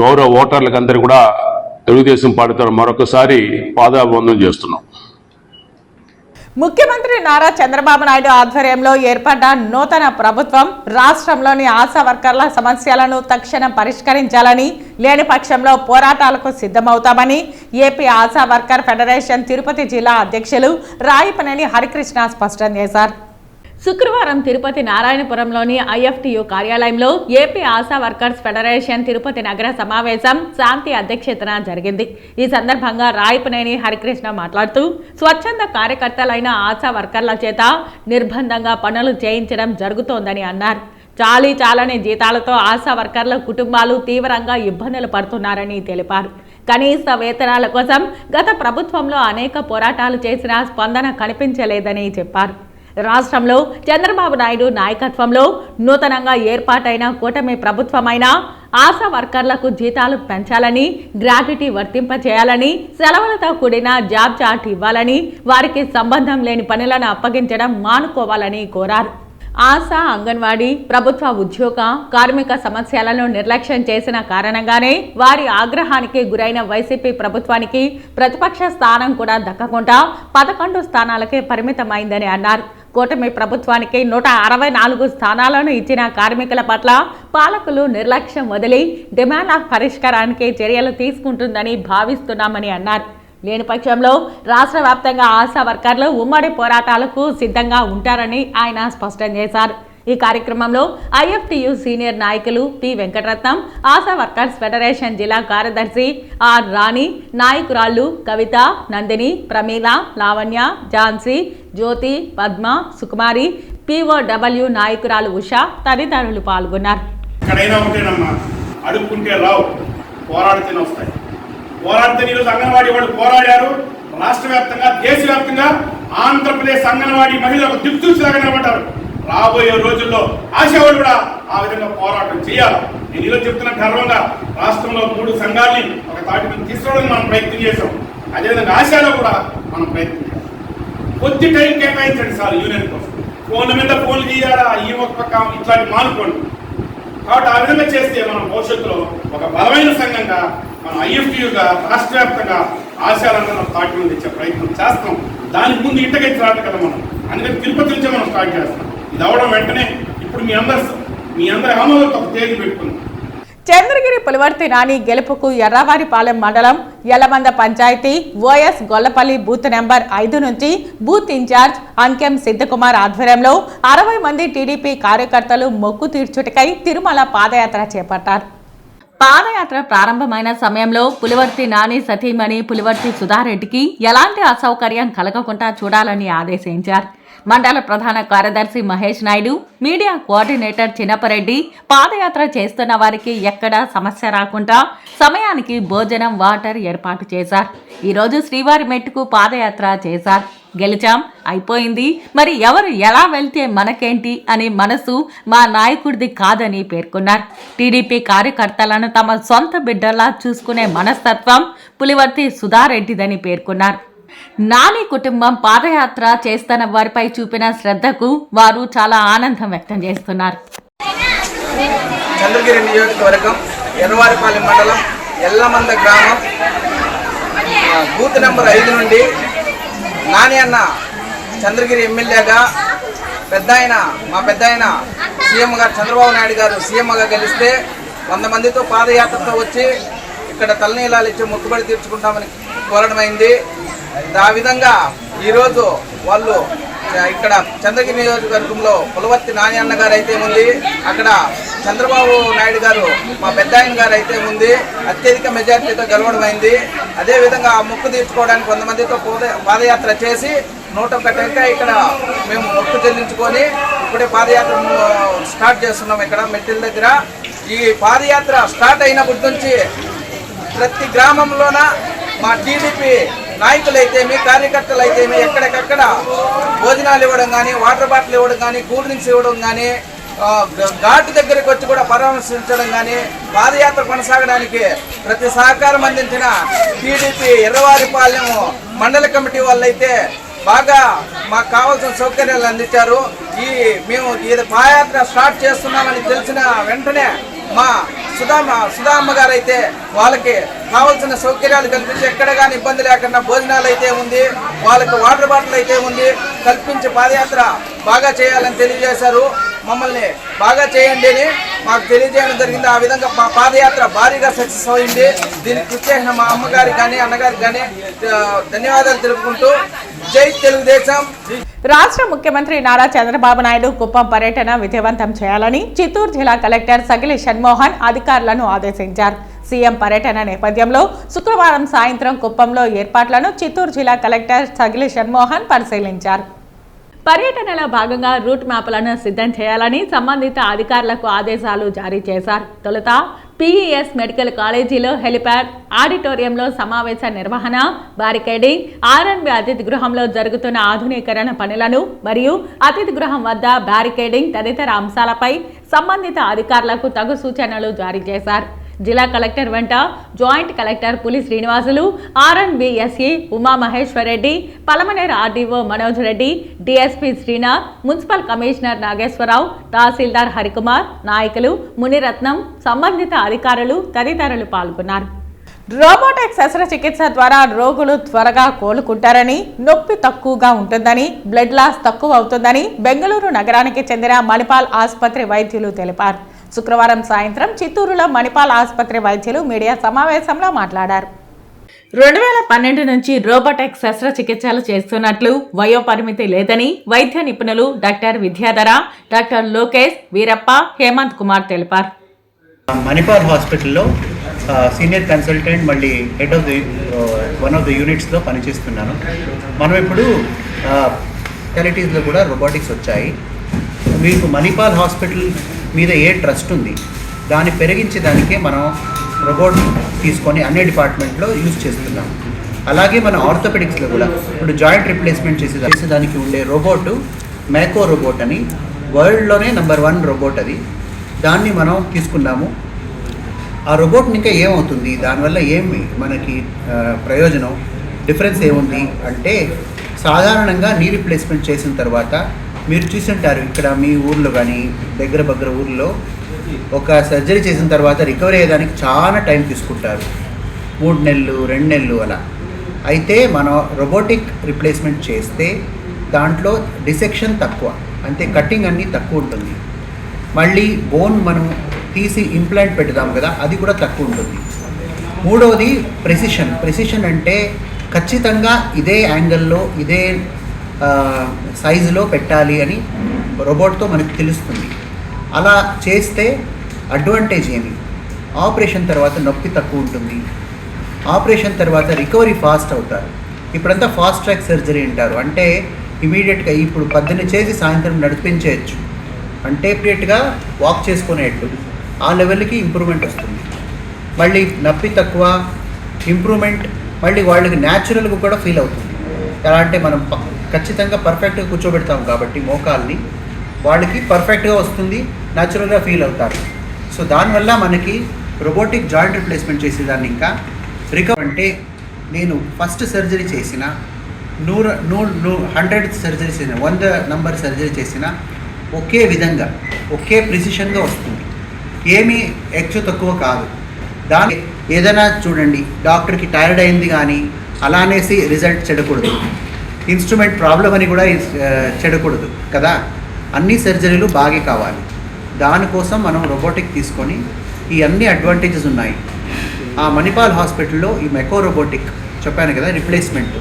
గౌరవ ఓటర్లకు అందరూ కూడా తెలుగుదేశం పార్టీ తరఫున మరొకసారి పాదాభివందనం చేస్తున్నాం. ముఖ్యమంత్రి నారా చంద్రబాబు నాయుడు ఆధ్వర్యంలో ఏర్పడ్డ నూతన ప్రభుత్వం రాష్ట్రంలోని ఆశా వర్కర్ల సమస్యలను తక్షణం పరిష్కరించాలని, లేని పక్షంలో పోరాటాలకు సిద్ధమవుతామని AP Asha worker federation Tirupati జిల్లా అధ్యక్షులు రాయిపనేని హరికృష్ణ స్పష్టం చేశారు. శుక్రవారం తిరుపతి నారాయణపురంలోని ఐఎఫ్టియు కార్యాలయంలో AP Asha workers federation Tirupati నగర సమావేశం శాంతి అధ్యక్షతన జరిగింది. ఈ సందర్భంగా రాయిపనేని హరికృష్ణ మాట్లాడుతూ స్వచ్ఛంద కార్యకర్తలైన ఆశా వర్కర్ల చేత నిర్బంధంగా పనులు చేయించడం జరుగుతోందని అన్నారు. చాలని జీతాలతో ఆశా వర్కర్ల కుటుంబాలు తీవ్రంగా ఇబ్బందులు పడుతున్నారని తెలిపారు. కనీస వేతనాల కోసం గత ప్రభుత్వంలో అనేక పోరాటాలు చేసినా స్పందన కనిపించలేదని చెప్పారు. రాష్ట్రంలో చంద్రబాబు నాయుడు నాయకత్వంలో నూతనంగా ఏర్పాటైన కూటమి ప్రభుత్వమైన ఆశా వర్కర్లకు జీతాలు పెంచాలని, గ్రాట్యుటీ వర్తింపచేయాలని, సెలవులతో కూడిన జాబ్ చార్ట్ ఇవ్వాలని, వారికి సంబంధం లేని పనులను అప్పగించడం మానుకోవాలని కోరారు. ఆశా, అంగన్వాడీ, ప్రభుత్వ ఉద్యోగ, కార్మిక సమస్యలను నిర్లక్ష్యం చేసిన కారణంగానే వారి ఆగ్రహానికి గురైన వైసీపీ ప్రభుత్వానికి ప్రతిపక్ష స్థానం కూడా దక్కకుండా 11 స్థానాలకే పరిమితమైందని అన్నారు. కూటమి ప్రభుత్వానికి 164 స్థానాలను ఇచ్చిన కార్మికుల పట్ల పాలకులు నిర్లక్ష్యం వదిలి డిమాండ్ల పరిష్కారానికి చర్యలు తీసుకుంటుందని భావిస్తున్నామని అన్నారు. లేని పక్షంలో రాష్ట్ర వ్యాప్తంగా ఆశా వర్కర్లు ఉమ్మడి పోరాటాలకు సిద్ధంగా ఉంటారని ఆయన స్పష్టం చేశారు. ఈ కార్యక్రమంలో ఐఎఫ్టియు సీనియర్ నాయకులు P Venkataratnam, Asha workers federation జిల్లా కార్యదర్శి ఆర్ రాణి, నాయకురాళ్లు కవిత, నందిని, ప్రమీల, లావణ్య, ఝాన్సీ, జ్యోతి, పద్మ, సుకుమారి, పిఓడబ్ల్యూ నాయకురాలు ఉష తదితరులు పాల్గొన్నారు. ఎక్కడైనా ఉంటేనమ్మా అడుక్కుంటే రావు, పోరాడితేనే వస్తాయి. పోరాడితే ఈరోజు అంగన్వాడీ వాళ్ళు పోరాడారు. రాష్ట్ర వ్యాప్తంగా, దేశవ్యాప్తంగా ఆంధ్రప్రదేశ్ అంగన్వాడీ మహిళలకు దిక్సూచిలాగా నిలబడ్డారు. రాబోయే రోజుల్లో ఆశావాళ్ళు కూడా ఆ విధంగా పోరాటం చేయాలి. నేను ఈరోజు చెప్తున్న గర్వంగా రాష్ట్రంలో 3 సంఘాలని ఒక తాటి మీద తీసుకోవడానికి మనం ప్రయత్నం చేసాం. అదేవిధంగా ఆశాలో కూడా మనం ప్రయత్నం చేయాలి. కొద్ది టైం కేటాయించండి సార్ యూనియన్ కోసం. ఫోన్ల మీద ఫోన్లు చేయాలా, ఈ ఒక పక్క ఇట్లాంటి మానుకోండి. కాబట్టి ఆ విధంగా చేస్తే మనం భవిష్యత్తులో ఒక బలమైన సంఘంగా మనం ఐఎఫ్టీయుగా రాష్ట్ర వ్యాప్తంగా ఆశాలందరూ తాటి మీద తెచ్చే ప్రయత్నం చేస్తాం. దానికి ముందు ఇంటకెచ్చి రాదు కదా మనం. అందుకని తిరుపతి నుంచే మనం స్టార్ట్ చేస్తాం. ఇది అవడం వెంటనే ఇప్పుడు మీ అందరి ఆమోదంతో ఒక తేదీ పెట్టుకుందాం. చంద్రగిరి పులివర్తి నాని గెలుపుకు ఎర్రవారిపాలెం మండలం యలమంద పంచాయతీ ఓఎస్ గొల్లపల్లి బూత్ నెంబర్ 5 నుంచి బూత్ ఇన్ఛార్జ్ అంకెం సిద్ధకుమార్ ఆధ్వర్యంలో 60 మంది టీడీపీ కార్యకర్తలు మొక్కు తీర్చుటకై తిరుమల పాదయాత్ర చేపట్టారు. పాదయాత్ర ప్రారంభమైన సమయంలో పులివర్తి నాని సతీమణి పులివర్తి సుధారెడ్డికి ఎలాంటి అసౌకర్యం కలగకుండా చూడాలని ఆదేశించారు. మండల ప్రధాన కార్యదర్శి మహేష్ నాయుడు, మీడియా కోఆర్డినేటర్ చిన్నపరెడ్డి పాదయాత్ర చేస్తున్న వారికి ఎక్కడా సమస్య రాకుండా సమయానికి భోజనం, వాటర్ ఏర్పాటు చేశారు. ఈరోజు శ్రీవారి మెట్టుకు పాదయాత్ర చేశారు. గెలిచాం, అయిపోయింది, మరి ఎవరు ఎలా వెళ్తే మనకేంటి అనే మనసు మా నాయకుడిది కాదని పేర్కొన్నారు. టీడీపీ కార్యకర్తలను తమ సొంత బిడ్డలా చూసుకునే మనస్తత్వం పులివర్తి సుధారెడ్డిదని పేర్కొన్నారు. నాని కుటుంబం పాదయాత్ర చేస్తున్న వారిపై చూపిన శ్రద్ధకు వారు చాలా ఆనందం వ్యక్తం చేస్తున్నారు. చంద్రగిరి నియోజకవర్గం ఎర్రవారిపాలెం మండలం ఎల్లమంద గ్రామం బూత్ నెంబర్ 5 నుండి నాని అన్న చంద్రగిరి ఎమ్మెల్యేగా మా పెద్ద ఆయన సీఎం గారు చంద్రబాబు నాయుడు గారు సీఎంగా గెలిస్తే 100 మందితో పాదయాత్రతో వచ్చి ఇక్కడ తలనీలాలు ఇచ్చి మొక్కుబడి తీర్చుకుంటామని కోరడమైంది. ఆ విధంగా ఈరోజు వాళ్ళు ఇక్కడ చంద్రగిరి నియోజకవర్గంలో పులవర్తి నాని అన్న గారు అయితే ఉంది, అక్కడ చంద్రబాబు నాయుడు గారు మా పెద్ద ఆయన గారు అయితే ఉంది, అత్యధిక మెజార్టీతో గెలవడమైంది. అదేవిధంగా ఆ మొక్కు తీర్చుకోవడానికి 100 మందితో పాదయాత్ర చేసి 101 టెంకాయ ఇక్కడ మేము మొక్కు చెల్లించుకొని ఇప్పుడే పాదయాత్ర స్టార్ట్ చేస్తున్నాం. ఇక్కడ మెట్టిల దగ్గర ఈ పాదయాత్ర స్టార్ట్ అయినప్పటి నుంచి ప్రతి గ్రామంలోన మా టీడీపీ నాయకులైతేమి, కార్యకర్తలైతేమి ఎక్కడికక్కడ భోజనాలు ఇవ్వడం కానీ, వాటర్ బాటిల్ ఇవ్వడం కానీ, కూల్ డ్రింక్స్ ఇవ్వడం కానీ, ఘాటు దగ్గరికి వచ్చి కూడా పరామర్శించడం కానీ, పాదయాత్ర కొనసాగడానికి ప్రతి సహకారం అందించిన టీడీపీ ఎర్రవారిపాలెం మండల కమిటీ వాళ్ళైతే బాగా మాకు కావాల్సిన సౌకర్యాలు అందించారు. మేము ఇది పాదయాత్ర స్టార్ట్ చేస్తున్నామని తెలిసిన వెంటనే మా సుధామ్మ గారు అయితే వాళ్ళకి కావాల్సిన సౌకర్యాలు కల్పించి ఎక్కడ కానీ ఇబ్బంది లేకుండా భోజనాలు అయితే ఉంది, వాళ్ళకి వాటర్ బాటిల్ అయితే ఉంది కల్పించి పాదయాత్ర బాగా చేయాలని తెలియజేశారు. మమ్మల్ని బాగా చేయండి అని మాకు తెలియజేయడం జరిగింది. ఆ విధంగా పాదయాత్ర భారీగా సక్సెస్ అయింది. దీనికి కృషి చేసిన మా అమ్మగారికి కానీ అన్నగారికి కానీ ధన్యవాదాలు తెలుపుకుంటూ జై తెలుగుదేశం. రాష్ట్ర ముఖ్యమంత్రి నారా చంద్రబాబు నాయుడు కుప్పం పర్యటన విజయవంతం చేయాలని చిత్తూరు జిల్లా కలెక్టర్ సగిలి షణ్మోహన్ అధికారులను ఆదేశించారు. సీఎం పర్యటన నేపథ్యంలో శుక్రవారం సాయంత్రం కుప్పంలో ఏర్పాట్లను చిత్తూరు జిల్లా కలెక్టర్ సగిలి షణ్మోహన్ పరిశీలించారు. పర్యటనలో భాగంగా రూట్ మ్యాప్లను సిద్ధం చేయాలని సంబంధిత అధికారులకు ఆదేశాలు జారీ చేశారు. తొలుత పీఈఎస్ మెడికల్ కాలేజీలో హెలిప్యాడ్, ఆడిటోరియంలో సమావేశ నిర్వహణ, బారికేడింగ్, ఆర్ఎన్బి అతిథి గృహంలో జరుగుతున్న ఆధునీకరణ పనులను మరియు అతిథి గృహం వద్ద బారికేడింగ్ తదితర అంశాలపై సంబంధిత అధికారులకు తగు సూచనలు జారీ చేశారు. జిల్లా కలెక్టర్ వెంట joint collector Puli Srinivasulu, RNBSE Umamaheswarareddy, Palamaneru RDO Manoj Reddy, DSP Srinath, municipal commissioner Nageswararao, తహసీల్దార్ హరికుమార్, నాయకులు మునిరత్నం, సంబంధిత అధికారులు తదితరులు పాల్గొన్నారు. రోబోటిక్ శస్త్రచికిత్స ద్వారా రోగులు త్వరగా కోలుకుంటారని, నొప్పి తక్కువగా ఉంటుందని, బ్లడ్ లాస్ తక్కువ అవుతుందని బెంగళూరు నగరానికి చెందిన మణిపాల్ ఆసుపత్రి వైద్యులు తెలిపారు. శుక్రవారం సాయంత్రం చిత్తూరులో మణిపాల్ ఆసుపత్రి వైద్యులు మీడియా సమావేశంలో మాట్లాడారు. 2012 నుంచి రోబోటిక్ శస్త్రచికిత్సలు చేస్తున్నట్లు వయోపరిమితి లేదని వైద్య నిపుణులు డాక్టర్ విద్యాధర, డాక్టర్ లోకేష్, వీరప్ప, హేమంత్ కుమార్ తెలిపారు. మణిపాల్ హాస్పిటల్లో సీనియర్ కన్సల్టెంట్ మళ్ళీ head of the one of the యూనిట్స్లో పనిచేస్తున్నాను. మనం ఇప్పుడు స్పెషాలిటీస్లో కూడా రోబోటిక్స్ వచ్చాయి. మీకు మణిపాల్ హాస్పిటల్ మీద ఏ ట్రస్ట్ ఉంది దాన్ని పెరిగించేదానికే మనం రోబోట్ తీసుకొని అన్ని డిపార్ట్మెంట్లో యూజ్ చేస్తున్నాం. అలాగే మన ఆర్థోపెడిక్స్లో కూడా ఇప్పుడు జాయింట్ రిప్లేస్మెంట్ చేసేదానికి ఉండే రోబోటు మేకో రోబోట్ అని వరల్డ్లోనే నెంబర్ 1 రోబోట్ అది. దాన్ని మనం తీసుకున్నాము. ఆ రోబోట్ ఇంకా ఏమవుతుంది, దానివల్ల ఏమి మనకి ప్రయోజనం, డిఫరెన్స్ ఏముంది అంటే, సాధారణంగా నీ రిప్లేస్మెంట్ చేసిన తర్వాత మీరు చూసుంటారు ఇక్కడ మీ ఊర్లో కానీ దగ్గర ఊర్లో ఒక సర్జరీ చేసిన తర్వాత రికవరీ అయ్యేదానికి చాలా టైం తీసుకుంటారు, 3 నెలలు 2 నెలలు అలా. అయితే మనం రోబోటిక్ రిప్లేస్మెంట్ చేస్తే దాంట్లో డిసెక్షన్ తక్కువ, అంటే కట్టింగ్ అన్నీ తక్కువ ఉంటుంది. మళ్ళీ బోన్ మనం తీసి ఇంప్లాంట్ పెడదాం కదా, అది కూడా తక్కువ ఉంటుంది. మూడవది ప్రెసిషన్ అంటే ఖచ్చితంగా ఇదే యాంగిల్లో ఇదే సైజులో పెట్టాలి అని రోబోట్తో మనకు తెలుస్తుంది. అలా చేస్తే అడ్వాంటేజ్ ఏమి, ఆపరేషన్ తర్వాత నొప్పి తక్కువ ఉంటుంది, ఆపరేషన్ తర్వాత రికవరీ ఫాస్ట్ అవుతారు. ఇప్పుడంతా ఫాస్ట్ ట్రాక్ సర్జరీ అంటారు, అంటే ఇమీడియట్గా ఇప్పుడు 10 చేసి సాయంత్రం నడిపించేయచ్చు, అంటే ఇమీడియట్గా వాక్ చేసుకునేట్టు ఆ లెవెల్కి ఇంప్రూవ్మెంట్ వస్తుంది. మళ్ళీ నొప్పి తక్కువ, ఇంప్రూవ్మెంట్, మళ్ళీ వాళ్ళకి న్యాచురల్గా కూడా ఫీల్ అవుతుంది. ఎలా అంటే మనం ఖచ్చితంగా పర్ఫెక్ట్గా కూర్చోబెడతాం కాబట్టి మోకాల్ని, వాళ్ళకి పర్ఫెక్ట్గా వస్తుంది, న్యాచురల్గా ఫీల్ అవుతారు. సో దానివల్ల మనకి రోబోటిక్ జాయింట్ రిప్లేస్మెంట్ చేసేదాన్ని ఇంకా రికవర్ అంటే, నేను ఫస్ట్ సర్జరీ చేసిన 100 సర్జరీ చేసిన 100 నంబర్ సర్జరీ చేసిన ఒకే విధంగా ఒకే ప్రిసిషన్గా వస్తుంది, ఏమీ ఎక్కువ తక్కువ కాదు. దాని ఏదైనా చూడండి, డాక్టర్కి టైర్డ్ అయింది కానీ అలా అనేసి రిజల్ట్ చెడకూడదు, ఇన్స్ట్రుమెంట్ ప్రాబ్లం అని కూడా చెడకూడదు కదా. అన్ని సర్జరీలు బాగా కావాలి, దానికోసం మనం రోబోటిక్ తీసుకొని ఈ అన్ని అడ్వాంటేజెస్ ఉన్నాయి. ఆ మణిపాల్ హాస్పిటల్లో ఈ మెకో రోబోటిక్ చెప్పాను కదా రిప్లేస్మెంట్,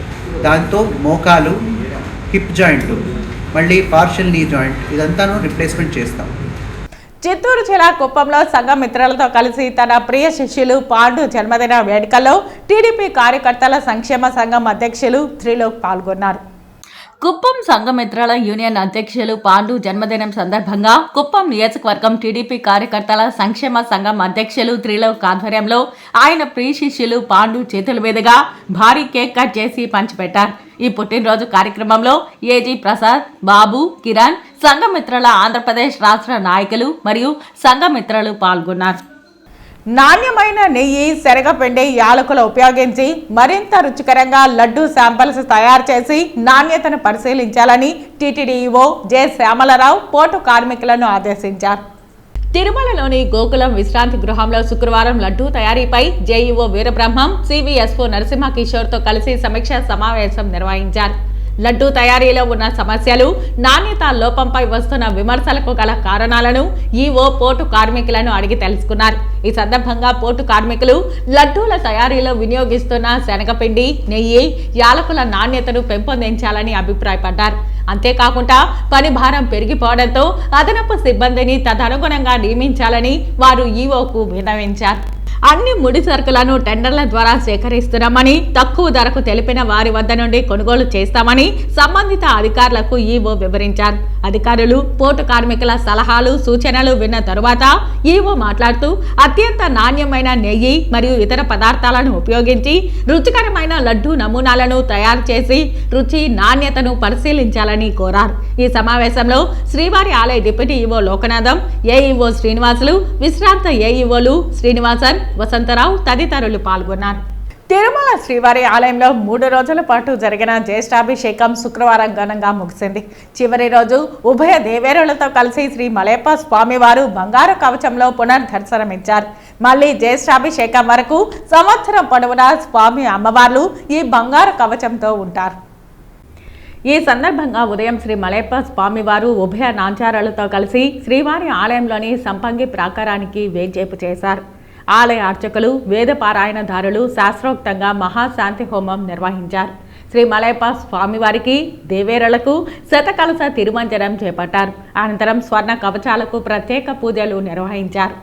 దాంతో మోకాలు, హిప్ జాయింట్, మళ్ళీ పార్షియల్ నీ జాయింట్ ఇదంతాను రిప్లేస్మెంట్ చేస్తాం. చిత్తూరు జిల్లా కుప్పంలో సంఘ మిత్రులతో కలిసి తన ప్రియ శిష్యులు పాండు జన్మదిన వేడుకల్లో టీడీపీ కార్యకర్తల సంక్షేమ సంఘం అధ్యక్షులు త్రిలోక్ పాల్గొన్నారు. కుప్పం సంఘమిత్రుల యూనియన్ అధ్యక్షులు పాండు జన్మదినం సందర్భంగా కుప్పం నియోజకవర్గం టీడీపీ కార్యకర్తల సంక్షేమ సంఘం అధ్యక్షులు త్రిలోక్ ఆధ్వర్యంలో ఆయన ప్రియ శిష్యులు పాండు చేతుల మీదుగా భారీ కేక్ కట్ చేసి పంచిపెట్టారు. ఈ పుట్టినరోజు కార్యక్రమంలో ఏజీ ప్రసాద్, బాబు, కిరణ్, సంఘమిత్రుల ఆంధ్రప్రదేశ్ రాష్ట్ర నాయకులు మరియు సంఘమిత్రులు పాల్గొన్నారు. నాణ్యమైన నెయ్యి, శనగపిండి, యాలకులు ఉపయోగించి మరింత రుచికరంగా లడ్డూ శాంపిల్స్ తయారు చేసి నాణ్యతను పరిశీలించాలని టీటీడీఈఓ జె శ్యామలరావు పోర్టు కార్మికులను ఆదేశించారు. తిరుమలలోని గోకులం విశ్రాంతి గృహంలో శుక్రవారం లడ్డూ తయారీపై జేఈఓ వీరబ్రహ్మం, సివిఎస్ఓ నరసింహ కిషోర్తో కలిసి సమీక్షా సమావేశం నిర్వహించారు. లడ్డూ తయారీలో ఉన్న సమస్యలు, నాణ్యత లోపంపై వస్తున్న విమర్శలకు గల కారణాలను ఈవో పోర్టు కార్మికులను అడిగి తెలుసుకున్నారు. ఈ సందర్భంగా పోర్టు కార్మికులు లడ్డూల తయారీలో వినియోగిస్తున్న శనగపిండి, నెయ్యి, యాలకుల నాణ్యతను పెంపొందించాలని అభిప్రాయపడ్డారు. అంతేకాకుండా పని భారం పెరిగిపోవడంతో అదనపు సిబ్బందిని తదనుగుణంగా నియమించాలని వారు ఈవోకు విన్నవించారు. అన్ని ముడి సరుకులను టెండర్ల ద్వారా సేకరిస్తున్నామని, తక్కువ ధరకు తెలిపిన వారి వద్ద నుండి కొనుగోలు చేస్తామని సంబంధిత అధికారులకు ఈవో వివరించారు. అధికారులు పోర్టు కార్మికుల సలహాలు, సూచనలు విన్న తరువాత ఈవో మాట్లాడుతూ అత్యంత నాణ్యమైన నెయ్యి మరియు ఇతర పదార్థాలను ఉపయోగించి రుచికరమైన లడ్డూ నమూనాలను తయారు చేసి రుచి, నాణ్యతను పరిశీలించాలని కోరారు. ఈ సమావేశంలో శ్రీవారి ఆలయ deputy EO Lokanatham, AEO Srinivasulu, విశ్రాంత ఏఈఓలు శ్రీనివాసన్, వసంతరావు తదితరులు పాల్గొన్నారు. తిరుమల శ్రీవారి ఆలయంలో 3 రోజుల పాటు జరిగిన జ్యేష్ఠాభిషేకం శుక్రవారం ఘనంగా ముగిసింది. చివరి రోజు ఉభయ దేవేరులతో కలిసి శ్రీ మలయప్ప స్వామివారు బంగారు కవచంలో పునర్దర్శనమిచ్చారు. మళ్లీ జ్యేష్ఠాభిషేకం వరకు సంవత్సరం పొడవునా స్వామి అమ్మవార్లు ఈ బంగారు కవచంతో ఉంటారు. ఈ సందర్భంగా ఉదయం శ్రీ మలయప్ప స్వామివారు ఉభయ నాంచారాలతో కలిసి శ్రీవారి ఆలయంలోని సంపంగి ప్రాకారానికి వేంచేపు చేశారు. ఆలయ అర్చకులు, వేద పారాయణదారులు శాస్త్రోక్తంగా మహాశాంతి హోమం నిర్వహించారు. శ్రీ మలయప్ప స్వామివారికి దేవేరులకు శతకలశ తిరుమంజనం చేపట్టారు. అనంతరం స్వర్ణ కవచాలకు ప్రత్యేక పూజలు నిర్వహించారు.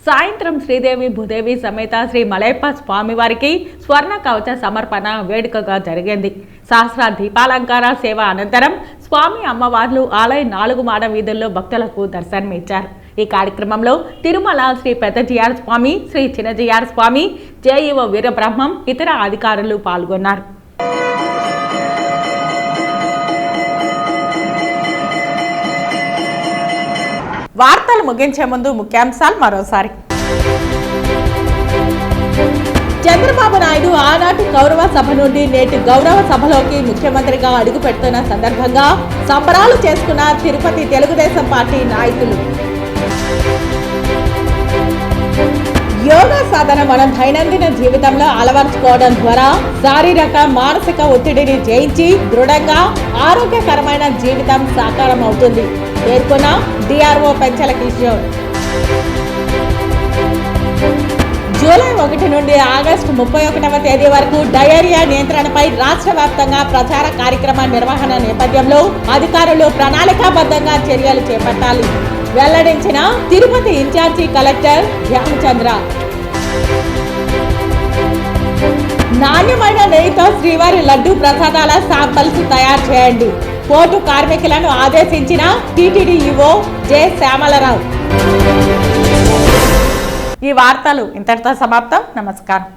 సాయంత్రం శ్రీదేవి భూదేవి సమేత శ్రీ మలయప్ప స్వామివారికి స్వర్ణ కవచ సమర్పణ వేడుకగా జరిగింది. సహస్ర దీపాలంకార సేవ అనంతరం స్వామి అమ్మవార్లు ఆలయ 4 మాడ వీధుల్లో భక్తులకు దర్శనమిచ్చారు. ఈ కార్యక్రమంలో తిరుమల శ్రీ పెద్దజిఆర్ స్వామి, శ్రీ చిన్నజిఆర్ స్వామి, జేఈఓ వీరబ్రహ్మం, ఇతర అధికారులు పాల్గొన్నారు. వార్తలు ముగించే ముందు ముఖ్యాంశాలు మరోసారి. చంద్రబాబు నాయుడు ఆనాటి గౌరవ సభ నుండి నేటి గౌరవ సభలోకి ముఖ్యమంత్రిగా అడుగు పెడుతున్న సందర్భంగా సంబరాలు చేసుకున్న తిరుపతి తెలుగుదేశం పార్టీ నాయకులు. యోగా సాధన మనం దైనందిన జీవితంలో అలవర్చుకోవడం ద్వారా శారీరక మానసిక ఒత్తిడిని జయించి దృఢంగా ఆరోగ్యకరమైన జీవితం సాకారం అవుతుంది పేర్కొన్న డిఆర్ఓ పెంచల కిషోర్. జూలై 1 నుండి ఆగస్టు 31వ తేదీ వరకు డయేరియా నియంత్రణపై రాష్ట్ర వ్యాప్తంగా ప్రచార కార్యక్రమ నిర్వహణ నేపథ్యంలో అధికారులు ప్రణాళికాబద్ధంగా చర్యలు చేపట్టాలి వెల్లడించిన తిరుపతి ఇన్ఛార్జి కలెక్టర్ ధ్యానచంద్ర. నాణ్యమైన నెయ్యితో శ్రీవారి లడ్డూ ప్రసాదాల శాంపల్స్ తయారు చేయండి. పోర్టు కార్మికులను ఆదేశించిన టీటీడీ ఈవో జె శ్యామలరావు. ఈ వార్తలు ఇంతటితో సమాప్తం. నమస్కారం.